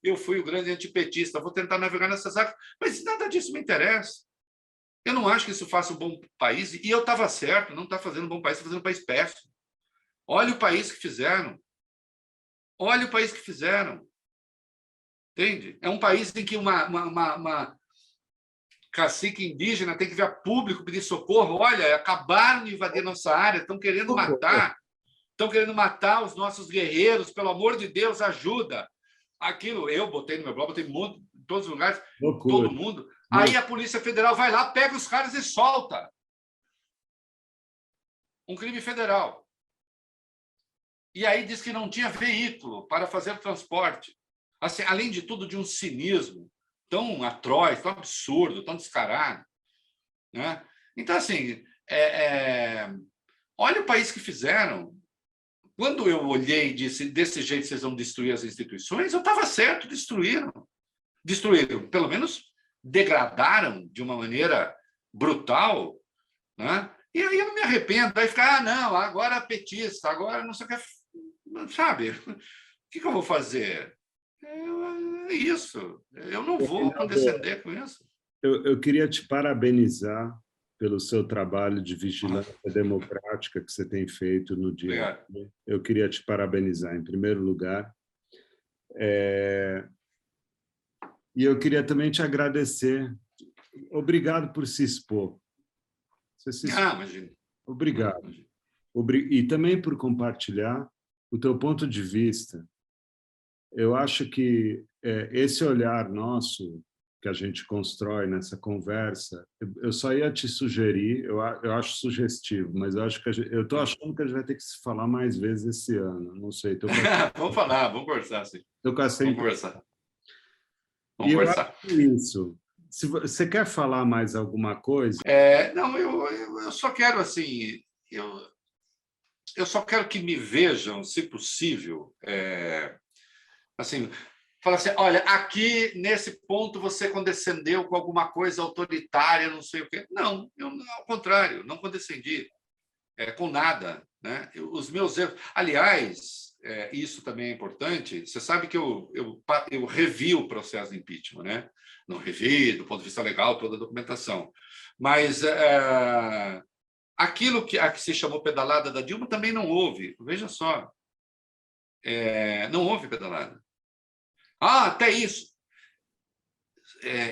B: eu fui o grande antipetista, vou tentar navegar nessas águas, mas nada disso me interessa. Eu não acho que isso faça um bom país, e eu estava certo, não está fazendo um bom país, está fazendo um país péssimo. Olha o país que fizeram. Olha o país que fizeram. Entende? É um país em que uma cacique indígena tem que vir a público pedir socorro. Olha, acabaram de invadir nossa área, estão querendo matar os nossos guerreiros, pelo amor de Deus, ajuda. Aquilo eu botei no meu blog, botei em todos os lugares,
A: Loucura.
B: todo mundo. Aí a Polícia Federal vai lá, pega os caras e solta. Um crime federal. E aí diz que não tinha veículo para fazer o transporte. Assim, além de tudo, de um cinismo tão atroz, tão absurdo, tão descarado. Né? Então, assim, olha o país que fizeram. Quando eu olhei e disse, desse jeito vocês vão destruir as instituições, eu estava certo, destruíram. Destruíram, pelo menos degradaram de uma maneira brutal. Né? E aí eu não me arrependo. Aí fica, não, agora petista, agora não sei o que. Sabe? O que eu vou fazer? É isso. Eu não vou condescender com isso.
A: Eu queria te parabenizar pelo seu trabalho de vigilância democrática que você tem feito no dia a dia. Eu queria te parabenizar, em primeiro lugar. E eu queria também te agradecer. Obrigado por se expor. Você se expor.
B: Imagina.
A: Obrigado. E também por compartilhar o teu ponto de vista. Eu acho que esse olhar nosso que a gente constrói nessa conversa, eu só ia te sugerir, eu acho sugestivo, mas eu acho que eu estou achando que a gente vai ter que se falar mais vezes esse ano. Não sei.
B: Vamos falar, vamos conversar, sim. Vamos conversar.
A: Vamos conversar. Isso. Se você quer falar mais alguma coisa?
B: Não, eu só quero, assim, eu só quero que me vejam, se possível, assim, falar assim, olha, aqui, nesse ponto, você condescendeu com alguma coisa autoritária, não sei o quê. Não, ao contrário, não condescendi com nada. Né? Os meus erros... Aliás, isso também é importante, você sabe que eu revi o processo de impeachment, né? Não revi, do ponto de vista legal, toda a documentação. Mas aquilo que se chamou pedalada da Dilma também não houve. Veja só. Não houve pedalada. Até isso.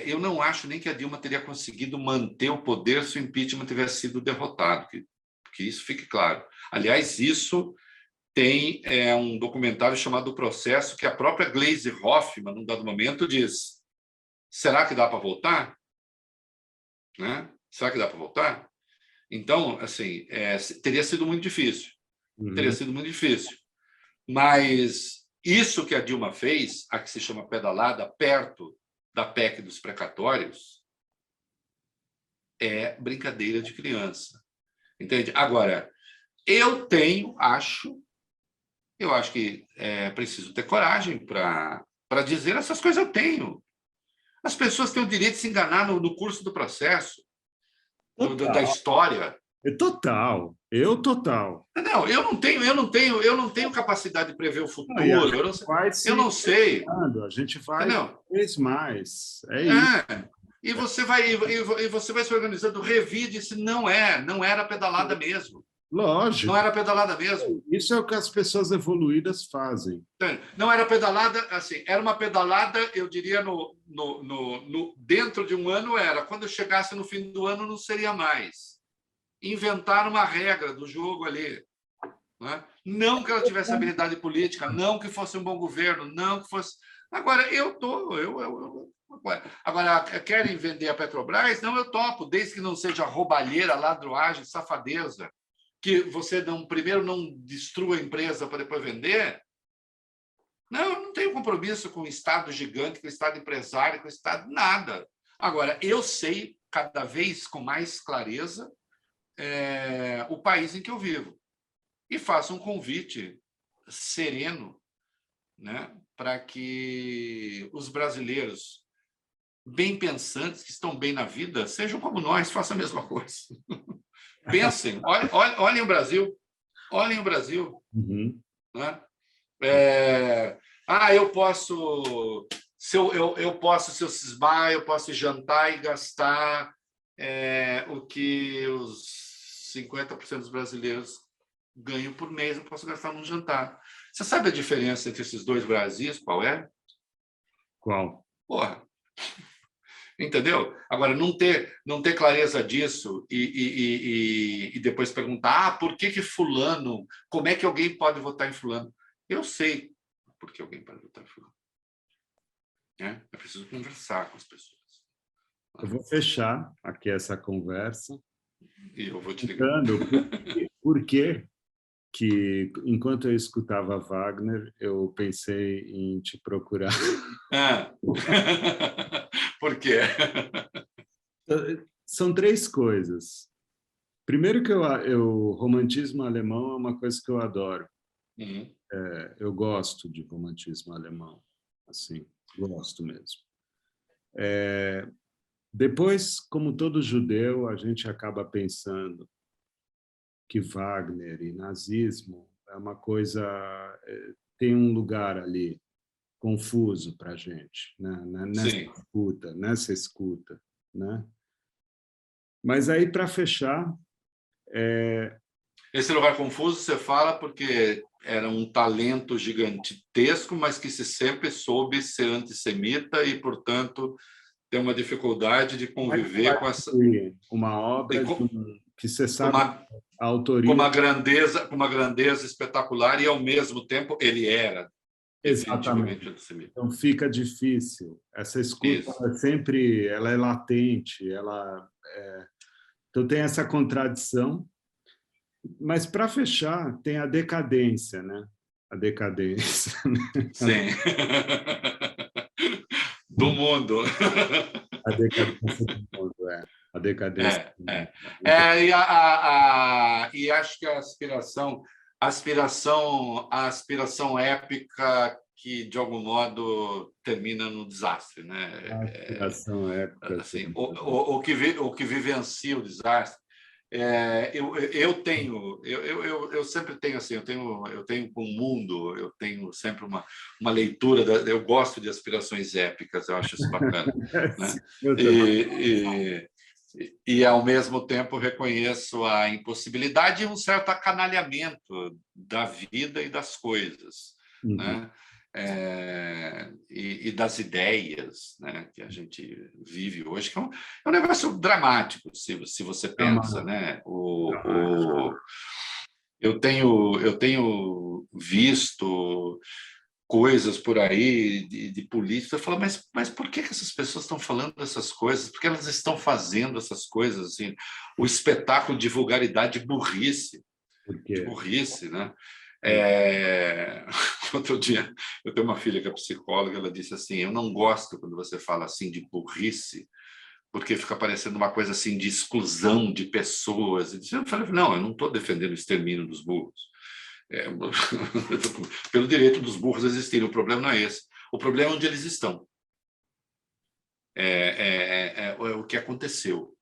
B: Eu não acho nem que a Dilma teria conseguido manter o poder se o impeachment tivesse sido derrotado, que isso fique claro. Aliás, isso tem um documentário chamado O Processo, que a própria Gleisi Hoffmann, num dado momento, diz: será que dá para voltar? Né? Será que dá para voltar? Então, assim, teria sido muito difícil. Teria sido muito difícil. Mas isso que a Dilma fez, a que se chama pedalada, perto da PEC dos precatórios, é brincadeira de criança. Entende? Agora, eu acho que é preciso ter coragem para dizer essas coisas. Eu tenho. As pessoas têm o direito de se enganar no curso do processo, da história.
A: Total.
B: Não, eu não tenho capacidade de prever o futuro. Eu não sei.
A: A gente vai cada vez mais. Isso.
B: E você vai se organizando, revide se não era pedalada mesmo.
A: Lógico.
B: Não era pedalada mesmo.
A: Isso é o que as pessoas evoluídas fazem.
B: Não era pedalada, assim, era uma pedalada, eu diria, dentro de um ano era. Quando chegasse no fim do ano, não seria mais. Inventar uma regra do jogo ali. Né? Não que ela tivesse habilidade política, não que fosse um bom governo, não que fosse... Agora, Agora, querem vender a Petrobras? Não, eu topo, desde que não seja roubalheira, ladruagem, safadeza, que você primeiro não destrua a empresa para depois vender. Não, eu não tenho compromisso com o Estado gigante, com o Estado empresário, com o Estado nada. Agora, eu sei cada vez com mais clareza o país em que eu vivo e faço um convite sereno, né, para que os brasileiros bem pensantes, que estão bem na vida, sejam como nós, façam a mesma coisa. Pensem, olhem o Brasil, olhem o Brasil.
A: Uhum.
B: Né? Eu posso, se eu cismar, eu posso jantar e gastar o que os 50% dos brasileiros ganham por mês, eu posso gastar num jantar. Você sabe a diferença entre esses dois Brasis? Qual é?
A: Qual?
B: Porra. Entendeu? Agora, não ter clareza disso e depois perguntar por que fulano, como é que alguém pode votar em fulano? Eu sei por que alguém pode votar em fulano. É preciso conversar com as pessoas.
A: Eu vou fechar aqui essa conversa.
B: E eu vou te ligar.
A: Por que enquanto eu escutava Wagner, eu pensei em te procurar.
B: Por quê?
A: São três coisas. Primeiro que o romantismo alemão é uma coisa que eu adoro.
B: Uhum.
A: Eu gosto de romantismo alemão, assim, gosto mesmo. Depois, como todo judeu, a gente acaba pensando que Wagner e nazismo é uma coisa, tem um lugar ali confuso para a gente, né? Nessa escuta, né? Mas aí, para fechar...
B: Esse lugar confuso você fala porque era um talento gigantesco, mas que se sempre soube ser antissemita e, portanto, tem uma dificuldade de conviver com essa...
A: Uma obra que você sabe a autoria...
B: com uma grandeza espetacular e, ao mesmo tempo, ele era definitivamente antissemita.
A: Então, fica difícil. Essa escuta ela é latente, então tem essa contradição. Mas, para fechar, tem a decadência, né? A decadência.
B: Sim. Do mundo.
A: A decadência do mundo, A decadência do mundo.
B: E acho que a aspiração épica que, de algum modo, termina no desastre. Né?
A: A aspiração épica.
B: Assim, o que vivencia o desastre. Eu sempre tenho assim, eu tenho com o mundo, eu tenho sempre uma leitura eu gosto de aspirações épicas, eu acho isso bacana, né? E ao mesmo tempo reconheço a impossibilidade e um certo acanalhamento da vida e das coisas, né? E das ideias, né, que a gente vive hoje, que é um negócio dramático, se você pensa, né? Eu tenho visto coisas por aí de política, eu falo, mas por que essas pessoas estão falando essas coisas? Por que elas estão fazendo essas coisas? Assim, o espetáculo de vulgaridade, de burrice, né? Outro dia, eu tenho uma filha que é psicóloga, ela disse assim, eu não gosto quando você fala assim de burrice, porque fica parecendo uma coisa assim de exclusão de pessoas. Eu falei, não, eu não estou defendendo o extermínio dos burros. Pelo direito dos burros existirem, o problema não é esse. O problema é onde eles estão. É o que aconteceu.